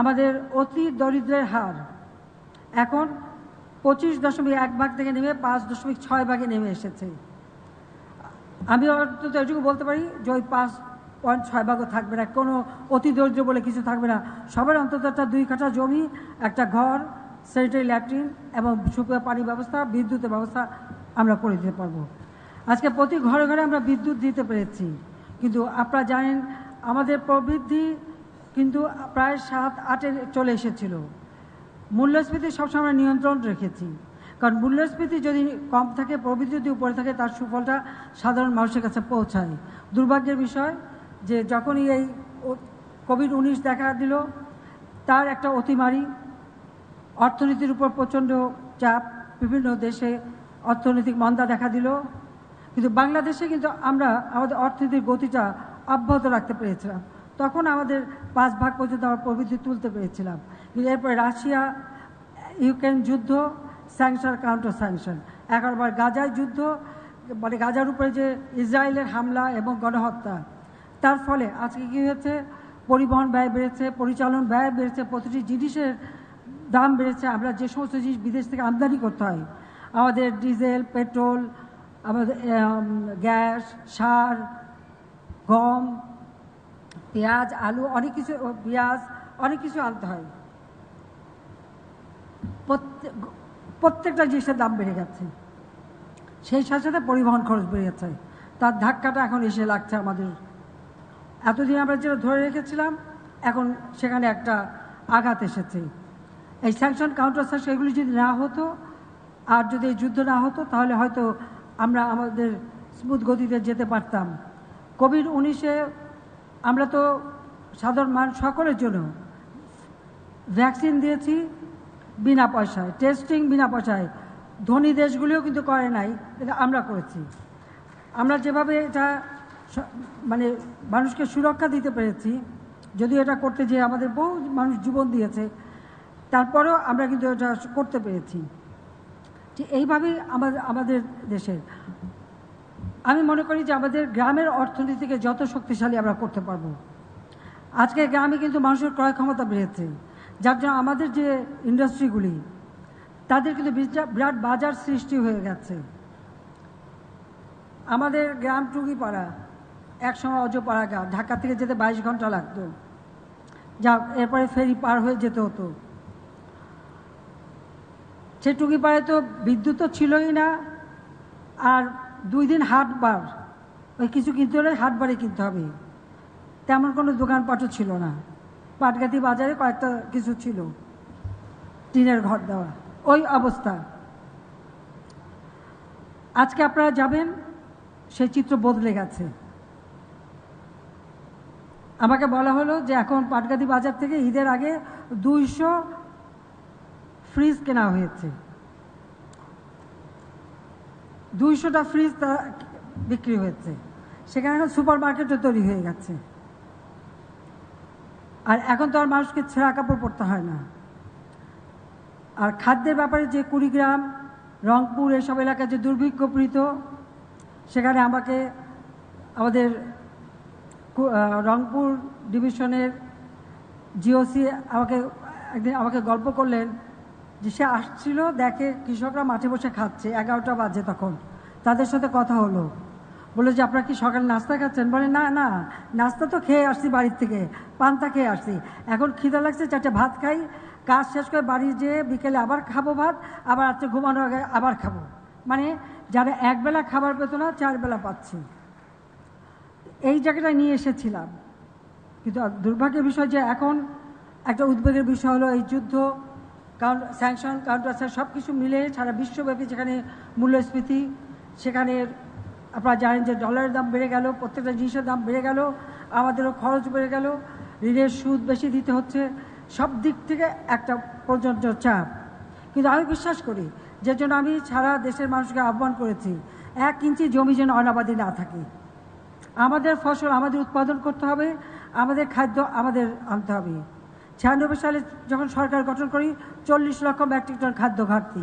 আমাদের অতি দরিদ্রের হার এখন 25.1 থেকে নেমে 5.6 ভাগে নেমে এসেছে। আমি অন্তত এটুকু বলতে পারি যে ওই 5.6 ভাগও থাকবে না, কোনো অতি দরিদ্র বলে কিছু থাকবে না। সবার অন্তত একটা 2 কাঠা জমি, একটা ঘর, স্যানিটারি ল্যাট্রিন এবং সুপেয় পানি ব্যবস্থা, বিদ্যুতের ব্যবস্থা আমরা করে দিতে পারবো। আজকে প্রতি ঘরে ঘরে আমরা বিদ্যুৎ দিতে পেরেছি, কিন্তু আপনারা জানেন আমাদের প্রবৃদ্ধি কিন্তু প্রায় 7-8-এ চলে এসেছিল। মূল্যস্ফীতি সবসময় আমরা নিয়ন্ত্রণ রেখেছি, কারণ মূল্যস্ফীতি যদি কম থাকে, প্রবৃদ্ধি যদি উপরে থাকে, তার সুফলটা সাধারণ মানুষের কাছে পৌঁছায়। দুর্ভাগ্যের বিষয় যে যখনই এই কোভিড-19 দেখা দিল, তার একটা অতিমারি, অর্থনীতির উপর প্রচণ্ড চাপ, বিভিন্ন দেশে অর্থনৈতিক মন্দা দেখা দিল, কিন্তু বাংলাদেশে কিন্তু আমরা আমাদের অর্থনীতির গতিটা অব্যাহত রাখতে পেরেছিলাম। তখন আমাদের 5 ভাগ পর্যন্ত আমরা প্রবৃদ্ধি তুলতে পেরেছিলাম। কিন্তু এরপরে রাশিয়া ইউক্রেন যুদ্ধ, স্যাংশন কাউন্টার স্যাংশন, একবার গাজায় যুদ্ধ, মানে গাজার উপরে যে ইসরায়েলের হামলা এবং গণহত্যা, তার ফলে আজকে কী হয়েছে, পরিবহন ব্যয় বেড়েছে, পরিচালন ব্যয় বেড়েছে, প্রতিটি জিনিসের দাম বেড়েছে। আমরা যে সমস্ত জিনিস বিদেশ থেকে আমদানি করতে হয়, আমাদের ডিজেল, পেট্রোল, আমাদের গ্যাস, সার, গম, পেঁয়াজ, আলু, অনেক কিছু, পেঁয়াজ, অনেক কিছু আনতে হয়। প্রত্যেকটা জিনিসের দাম বেড়ে গেছে, সেই সাথে সাথে পরিবহন খরচ বেড়ে গেছে। তার ধাক্কাটা এখন এসে লাগছে আমাদের। এতদিন আমরা যেটা ধরে রেখেছিলাম, এখন সেখানে একটা আঘাত এসেছে। এই স্যাংশন, কাউন্টার স্যাংশন এগুলি যদি না হতো, আর যদি এই যুদ্ধ না হতো, তাহলে হয়তো আমরা আমাদের স্মুথ গতিতে যেতে পারতাম। কোভিড-19-এ আমরা তো সাধারণ মানুষ সকলের জন্য ভ্যাকসিন দিয়েছি বিনা পয়সায়, টেস্টিং বিনা পয়সায়। ধনী দেশগুলিও কিন্তু করে নাই, এটা আমরা করেছি। আমরা যেভাবে এটা মানে মানুষকে সুরক্ষা দিতে পেরেছি, যদিও এটা করতে যেয়ে আমাদের বহু মানুষ জীবন দিয়েছে, তারপরেও আমরা কিন্তু এটা করতে পেরেছি। ঠিক এইভাবেই আমাদের দেশের, আমি মনে করি যে আমাদের গ্রামের অর্থনীতিকে যত শক্তিশালী আমরা করতে পারবো। আজকে গ্রামে কিন্তু মানুষের ক্রয় ক্ষমতা বেড়েছে, যার জন্য আমাদের যে ইন্ডাস্ট্রিগুলি, তাদের কিন্তু বিরাট বাজার সৃষ্টি হয়ে গেছে। আমাদের গ্রাম টুঙ্গিপাড়া, একসময় অজপাড়া গ্রাম, ঢাকা থেকে যেতে 22 ঘন্টা লাগতো, যা এরপরে ফেরি পার হয়ে যেতে হতো। সে টুঙ্গিপাড়ায় তো বিদ্যুৎ তো ছিলই না, আর 2 দিন হাটবার, ওই কিছু কিনতে হলে হাটবারে কিনতে হবে, তেমন কোনো দোকানপাটও ছিল না। পাটগাতি বাজারে কয়েকটা কিছু ছিল, টিনের ঘর দেওয়া, ওই অবস্থা। আজকে আপনারা যাবেন, সেই চিত্র বদলে গেছে। আমাকে বলা হলো যে এখন পাটগাতি বাজার থেকে ঈদের আগে 200 ফ্রিজ কেনা হয়েছে, 200টা ফ্রিজ বিক্রি হয়েছে। সেখানে এখন সুপার মার্কেটও তৈরি হয়ে গেছে। আর এখন তো আর মানুষকে ছেঁড়া কাপড় পরতে হয় না। আর খাদ্যের ব্যাপারে যে কুড়িগ্রাম, রংপুর এসব এলাকায় যে দুর্ভিক্ষপীড়িত, সেখানে আমাদের রংপুর ডিভিশনের জিওসি একদিন আমাকে গল্প করলেন যে সে আসছিল, দেখে কৃষকরা মাঠে বসে খাচ্ছে, 11টা বাজে তখন। তাদের সাথে কথা হলো, বলে যে আপনারা কি সকালে নাস্তা খাচ্ছেন? বলে না না, নাস্তা তো খেয়ে আসছি বাড়ির থেকে, পান্তা খেয়ে আসছি, এখন খিদে লাগছে, 4টে ভাত খাই, কাজ শেষ করে বাড়ি যেয়ে বিকেলে আবার খাবো ভাত, আবার রাত্রে ঘুমানোর আগে আবার খাবো। মানে যারা একবেলা খাবার পেত না, 4 বেলা পাচ্ছে। এই জায়গাটা নিয়ে এসেছিলাম। কিন্তু দুর্ভাগ্যের বিষয় যে এখন একটা উদ্বেগের বিষয় হলো এই যুদ্ধ, স্যাংশন, কাউন্টার সব কিছু মিলে সারা বিশ্বব্যাপী যেখানে মূল্যস্ফীতি, সেখানে আপনারা জানেন যে ডলারের দাম বেড়ে গেল, প্রত্যেকটা জিনিসের দাম বেড়ে গেল, আমাদেরও খরচ বেড়ে গেল, ঋণের সুদ বেশি দিতে হচ্ছে, সব দিক থেকে একটা প্রচণ্ড চাপ। কিন্তু আমি বিশ্বাস করি, যে জন্য আমি সারা দেশের মানুষকে আহ্বান করেছি, 1 ইঞ্চি জমি যেন অনাবাদি না থাকে। আমাদের ফসল আমাদের উৎপাদন করতে হবে, আমাদের খাদ্য আমাদের আনতে হবে। 96 সালে যখন সরকার গঠন করি, 40 লক্ষ মেট্রিক টন খাদ্য ঘাটতি।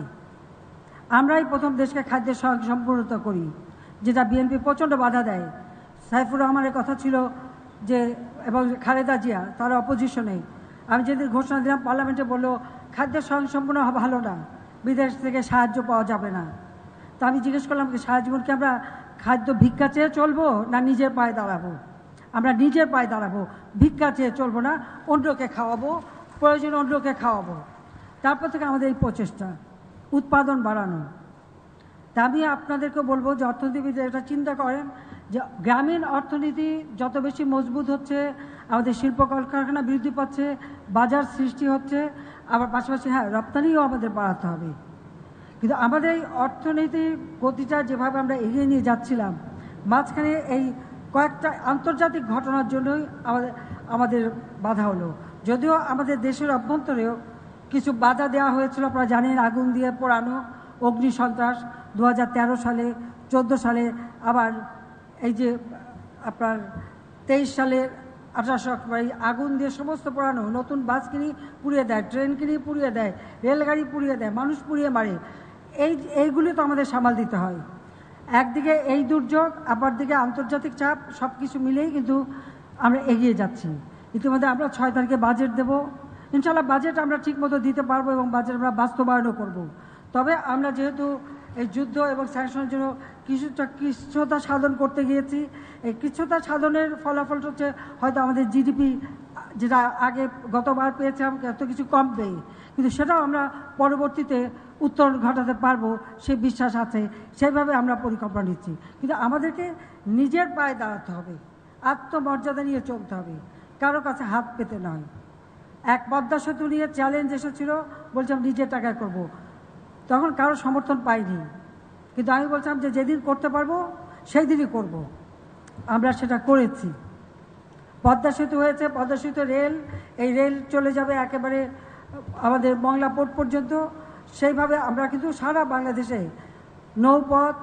আমরাই প্রথম দেশকে খাদ্যের সম্পূর্ণতা করি, যেটা বিএনপি প্রচণ্ড বাধা দেয়। সাইফুর রহমানের কথা ছিল যে, এবং খালেদা জিয়া, তারা অপোজিশনে। আমি যেদিন ঘোষণা দিলাম, পার্লামেন্টে বললো খাদ্যের স্বয়ংসম্পূর্ণ ভালো না, বিদেশ থেকে সাহায্য পাওয়া যাবে না। তা আমি জিজ্ঞেস করলাম যে সারা জীবন কি আমরা খাদ্য ভিক্ষা চেয়ে চলবো, না নিজের পায়ে দাঁড়াবো? আমরা নিজের পায়ে দাঁড়াবো, ভিক্ষা চেয়ে চলবো না, অন্যকে খাওয়াবো, প্রয়োজনে অন্যকে খাওয়াবো। তারপর থেকে আমাদের এই প্রচেষ্টা, উৎপাদন বাড়ানো। তা আমি আপনাদেরকে বলবো যে অর্থনীতিবিদ এটা চিন্তা করেন যে গ্রামীণ অর্থনীতি যত বেশি মজবুত হচ্ছে, আমাদের শিল্প কলকারখানা বৃদ্ধি পাচ্ছে, বাজার সৃষ্টি হচ্ছে, আবার পাশাপাশি হ্যাঁ রপ্তানিও আমাদের বাড়াতে হবে। কিন্তু আমাদের এই অর্থনীতির গতিটা যেভাবে আমরা এগিয়ে নিয়ে যাচ্ছিলাম, মাঝখানে এই কয়েকটা আন্তর্জাতিক ঘটনার জন্যই আমাদের বাধা হলো। যদিও আমাদের দেশের অভ্যন্তরেও কিছু বাধা দেওয়া হয়েছিল, আপনারা জানেন, আগুন দিয়ে পোড়ানো, অগ্নি সন্ত্রাস 2013 সালে, 14 সালে, আবার এই যে আপনার 23 সালের 18 অক্টোবর আগুন দিয়ে সমস্ত পোড়ানো, নতুন বাস কিনি পুড়িয়ে দেয়, ট্রেন কিনি পুড়িয়ে দেয়, রেলগাড়ি পুড়িয়ে দেয়, মানুষ পুড়িয়ে মারে। এইগুলি তো আমাদের সামাল দিতে হয়। একদিকে এই দুর্যোগ, আবার দিকে আন্তর্জাতিক চাপ, সব কিছু মিলেই কিন্তু আমরা এগিয়ে যাচ্ছি। ইতিমধ্যে আমরা 6 তারিখে বাজেট দেব, ইনশাআল্লাহ বাজেট আমরা ঠিকমতো দিতে পারবো এবং বাজেট আমরা বাস্তবায়নও করব। তবে আমরা যেহেতু এই যুদ্ধ এবং স্যাংশনের জন্য কৃচ্ছতা সাধন করতে গিয়েছি। এই কৃচ্ছতা সাধনের ফলাফল হচ্ছে হয়তো আমাদের জিডিপি যেটা আগে গতবার পেয়েছিলাম এত কিছু কমবে, কিন্তু সেটাও আমরা পরবর্তীতে উত্তরণ ঘটাতে পারবো সে বিশ্বাস আছে। সেইভাবে আমরা পরিকল্পনা নিচ্ছি, কিন্তু আমাদেরকে নিজের পায়ে দাঁড়াতে হবে, আত্মমর্যাদা নিয়ে চলতে হবে, কারো কাছে হাত পেতে নয়। এক পদ্মা সেতু নিয়ে চ্যালেঞ্জ এসেছিল, বলছিলাম নিজের টাকায় করব, তখন কারো সমর্থন পাইনি, কিন্তু আমি বলছিলাম যে যেদিন করতে পারবো সেই দিনই করব। আমরা সেটা করেছি। পদ্মা সেতু হয়েছে, পদ্মা সেতু রেল, এই রেল চলে যাবে একেবারে আমাদের মংলা পোর্ট পর্যন্ত। সেইভাবে আমরা কিন্তু সারা বাংলাদেশে নৌপথ,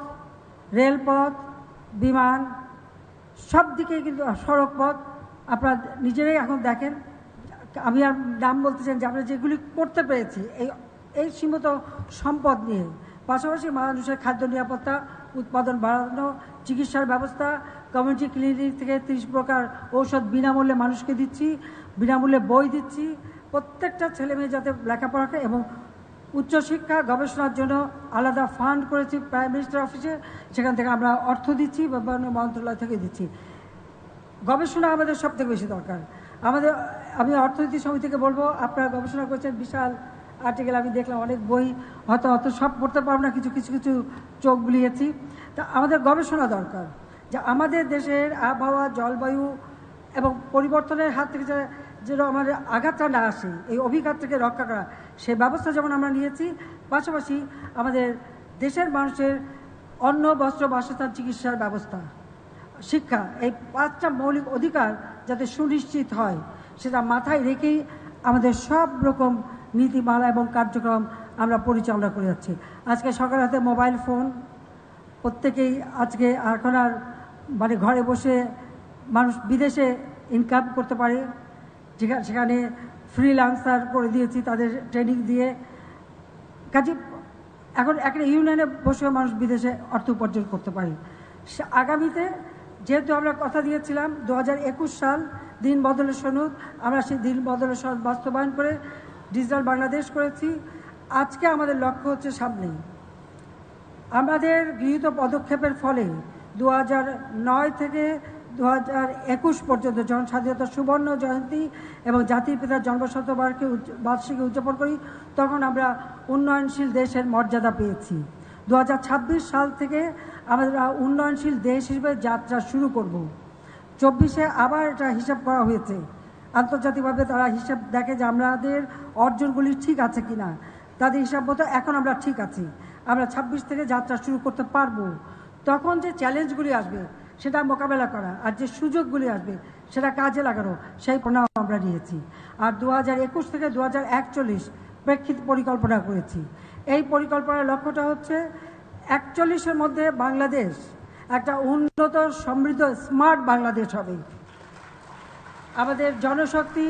রেলপথ, বিমান সব দিকেই কিন্তু সড়ক পথ আপনারা নিজেরাই এখন দেখেন। আমি আর নাম বলতে চাই যে আমরা যেগুলি করতে পেরেছি এই সীমিত সম্পদ নিয়ে, পাশাপাশি মানুষের খাদ্য নিরাপত্তা, উৎপাদন বাড়ানো, চিকিৎসার ব্যবস্থা, কমিউনিটি ক্লিনিক থেকে 30 প্রকার ঔষধ বিনামূল্যে মানুষকে দিচ্ছি, বিনামূল্যে বই দিচ্ছি, প্রত্যেকটা ছেলে মেয়ে যাতে লেখাপড়া করে, এবং উচ্চশিক্ষা গবেষণার জন্য আলাদা ফান্ড করেছি প্রাইম মিনিস্টার অফিসে, সেখান থেকে আমরা অর্থ দিচ্ছি, বিভিন্ন মন্ত্রণালয় থেকে দিচ্ছি। গবেষণা আমাদের সব থেকে বেশি দরকার। আমি অর্থনীতি সমিতিকে বলবো, আপনারা গবেষণা করছেন, বিশাল আর্টিকেল আমি দেখলাম, অনেক বই, হয়তো অত সব পড়তে পারবো না, কিছু কিছু কিছু চোখ বুলিয়েছি। তা আমাদের গবেষণা দরকার, যে আমাদের দেশের আবহাওয়া, জলবায়ু এবং পরিবর্তনের হাত থেকে যেন আমাদের আঘাতটা না আসে, এই অভিঘাত থেকে রক্ষা করা, সেই ব্যবস্থা যেমন আমরা নিয়েছি, পাশাপাশি আমাদের দেশের মানুষের অন্ন, বস্ত্র, বাসস্থান, চিকিৎসার ব্যবস্থা, শিক্ষা, এই 5টা মৌলিক অধিকার যাতে সুনিশ্চিত হয়, সেটা মাথায় রেখেই আমাদের সব রকম নীতিমালা এবং কার্যক্রম আমরা পরিচালনা করে যাচ্ছি। আজকে সকাল হাতে মোবাইল ফোন প্রত্যেকেই, আজকে এখন আর মানে ঘরে বসে মানুষ বিদেশে ইনকাম করতে পারে, সেখানে ফ্রিল্যান্সার করে দিয়েছি তাদের ট্রেনিং দিয়ে। কাজে এখন একটা ইউনিয়নে বসে মানুষ বিদেশে অর্থ উপার্জন করতে পারে। আগামীতে যেহেতু আমরা কথা দিয়েছিলাম 2021 সাল দিন বদলের সনদ, আমরা সেই দিন বদলের সনদ বাস্তবায়ন করে ডিজিটাল বাংলাদেশ করেছি। আজকে আমাদের লক্ষ্য হচ্ছে সামনে আমাদের গৃহীত পদক্ষেপের ফলে 2009 থেকে 2021 পর্যন্ত যখন স্বাধীনতার সুবর্ণ জয়ন্তী এবং জাতির পিতার জন্মশতবার্ষিকী উদযাপন করি, তখন আমরা উন্নয়নশীল দেশের মর্যাদা পেয়েছি। 2026 সাল থেকে আমরা উন্নয়নশীল দেশ হিসেবে যাত্রা শুরু করব। 24-এ আবার এটা হিসাব করা হয়েছে, আন্তর্জাতিকভাবে তারা হিসাব দেখে যে আমাদের অর্জনগুলি ঠিক আছে কিনা, তাদের হিসাব মতো এখন আমরা ঠিক আছি, আমরা 26 থেকে যাত্রা শুরু করতে পারবো। তখন যে চ্যালেঞ্জগুলি আসবে সেটা মোকাবেলা করা, আর যে সুযোগগুলি আসবে সেটা কাজে লাগানো, সেই প্রণাম আমরা নিয়েছি। আর 2021 থেকে 2041 প্রেক্ষিত পরিকল্পনা করেছি। এই পরিকল্পনার লক্ষ্যটা হচ্ছে 41-এর মধ্যে বাংলাদেশ একটা উন্নত, সমৃদ্ধ, স্মার্ট বাংলাদেশ হবে। আমাদের জনশক্তি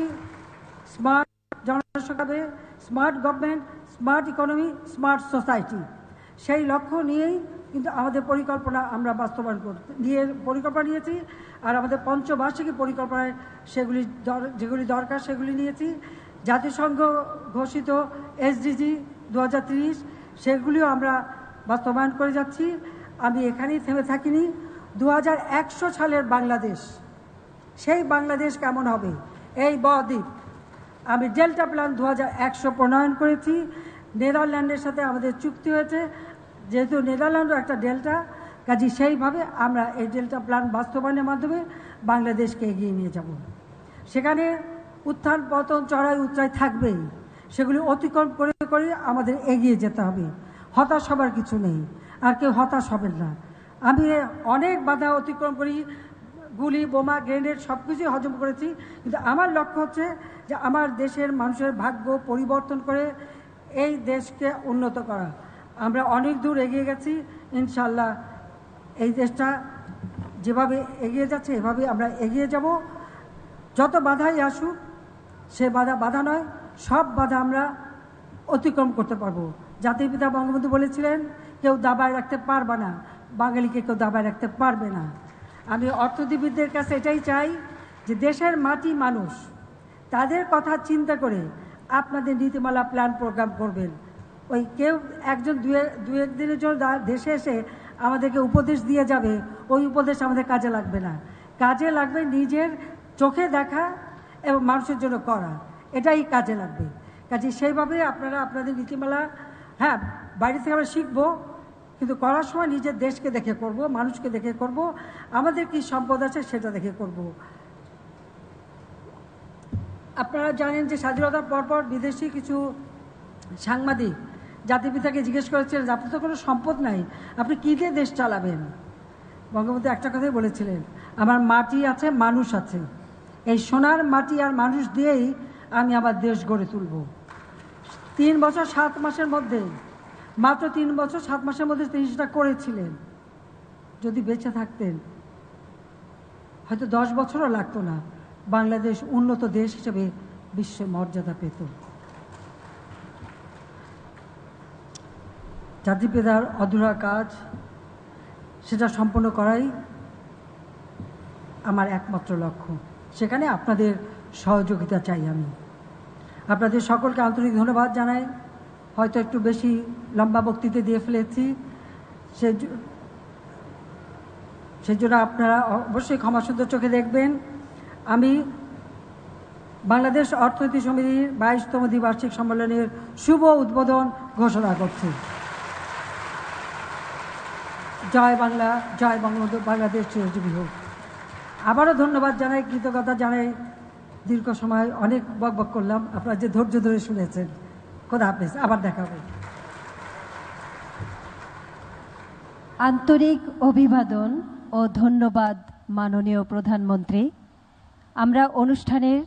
স্মার্ট, জনশক্তি হবে smart government, smart economy, smart society, সেই লক্ষ্য নিয়েই কিন্তু আমাদের পরিকল্পনা আমরা বাস্তবায়ন পরিকল্পনা নিয়েছি। আর আমাদের পঞ্চবার্ষিকী পরিকল্পনায় যেগুলি দরকার সেগুলি নিয়েছি। জাতিসংঘ ঘোষিত SDG 2030 সেগুলিও আমরা বাস্তবায়ন করে যাচ্ছি। আমি এখানেই থেমে থাকিনি। 2100 সালের বাংলাদেশ, সেই বাংলাদেশ কেমন হবে, এই বদ্বীপ, আমি ডেল্টা প্ল্যান 2100 প্রণয়ন করেছি। নেদারল্যান্ডের সাথে আমাদের চুক্তি হয়েছে, যেহেতু নেদারল্যান্ডও একটা ডেল্টা, কাজে সেইভাবে আমরা এই ডেল্টা প্ল্যান বাস্তবায়নের মাধ্যমে বাংলাদেশকে এগিয়ে নিয়ে যাব। সেখানে উত্থান পতন, চড়াই উতরাই থাকবেই, সেগুলি অতিক্রম করে করে আমাদের এগিয়ে যেতে হবে। হতাশ হবার কিছু নেই, আর কেউ হতাশ হবেন না। আমি অনেক বাধা অতিক্রম করি, গুলি, বোমা, গ্রেনেড সব কিছুই হজম করেছি, কিন্তু আমার লক্ষ্য হচ্ছে যে আমার দেশের মানুষের ভাগ্য পরিবর্তন করে এই দেশকে উন্নত করা। আমরা অনেক দূর এগিয়ে গেছি, ইনশাল্লাহ এই দেশটা যেভাবে এগিয়ে যাচ্ছে এভাবে আমরা এগিয়ে যাব। যত বাধাই আসুক, সে বাধা নয়, সব বাধা আমরা অতিক্রম করতে পারবো। জাতির পিতা বঙ্গবন্ধু বলেছিলেন, কেউ দাবায় রাখতে পারবে না, বাঙালিকে কেউ দাবায় রাখতে পারবে না। আমি অর্থনীতিবিদদের কাছে এটাই চাই যে দেশের মাটি, মানুষ, তাদের কথা চিন্তা করে আপনাদের নীতিমালা, প্ল্যান, প্রোগ্রাম করবেন। ওই কেউ একজন দু একদিনের জন্য দেশে এসে আমাদেরকে উপদেশ দিয়ে যাবে, ওই উপদেশ আমাদের কাজে লাগবে না। কাজে লাগবে নিজের চোখে দেখা এবং মানুষের জন্য করা, এটাই কাজে লাগবে। কাজে সেইভাবে আপনারা আপনাদের নীতিমালা, হ্যাঁ বাইরে থেকে আমরা শিখবো, কিন্তু করার সময় নিজের দেশকে দেখে করব, মানুষকে দেখে করব, আমাদের কি সম্পদ আছে সেটা দেখে করব। আপনারা জানেন যে স্বাধীনতার পরপর বিদেশি কিছু সাংবাদিক জাতিপিতাকে জিজ্ঞেস করেছিলেন যে আপনি তো কোনো সম্পদ নাই, আপনি কী দিয়ে দেশ চালাবেন? বঙ্গবন্ধু একটা কথাই বলেছিলেন, আমার মাটি আছে, মানুষ আছে, এই সোনার মাটি আর মানুষ দিয়েই আমি আমার দেশ গড়ে তুলব। 3 বছর 7 মাসের মধ্যে, মাত্র 3 বছর 7 মাসের মধ্যে তিনি সেটা করেছিলেন। যদি বেঁচে থাকতেন হয়তো 10 বছরও লাগতো না, বাংলাদেশ উন্নত দেশ হিসেবে বিশ্ব মর্যাদা পেত। জাতিপিতার অধুরা কাজ, সেটা সম্পন্ন করাই আমার একমাত্র লক্ষ্য। সেখানে আপনাদের সহযোগিতা চাই। আমি আপনাদের সকলকে আন্তরিক ধন্যবাদ জানাই। হয়তো একটু বেশি লম্বা বক্তৃতা দিয়ে ফেলেছি, সেই জন্য আপনারা অবশ্যই ক্ষমাসুন্দর চোখে দেখবেন। আমি বাংলাদেশ অর্থনীতি সমিতির 22তম দ্বিবার্ষিক সম্মেলনের শুভ উদ্বোধন ঘোষণা করছি। জয় বাংলা, জয় বঙ্গবন্ধু, বাংলাদেশ চিরজীবী হোক। আবারও ধন্যবাদ জানাই, কৃতজ্ঞতা জানাই। দীর্ঘ সময় অনেক বকবক করলাম, আপনারা যে ধৈর্য ধরে শুনেছেন। খোদা হাফেজ, আবার দেখা হবে। আন্তরিক অভিবাদন ও ধন্যবাদ মাননীয় প্রধানমন্ত্রী। আমরা অনুষ্ঠানের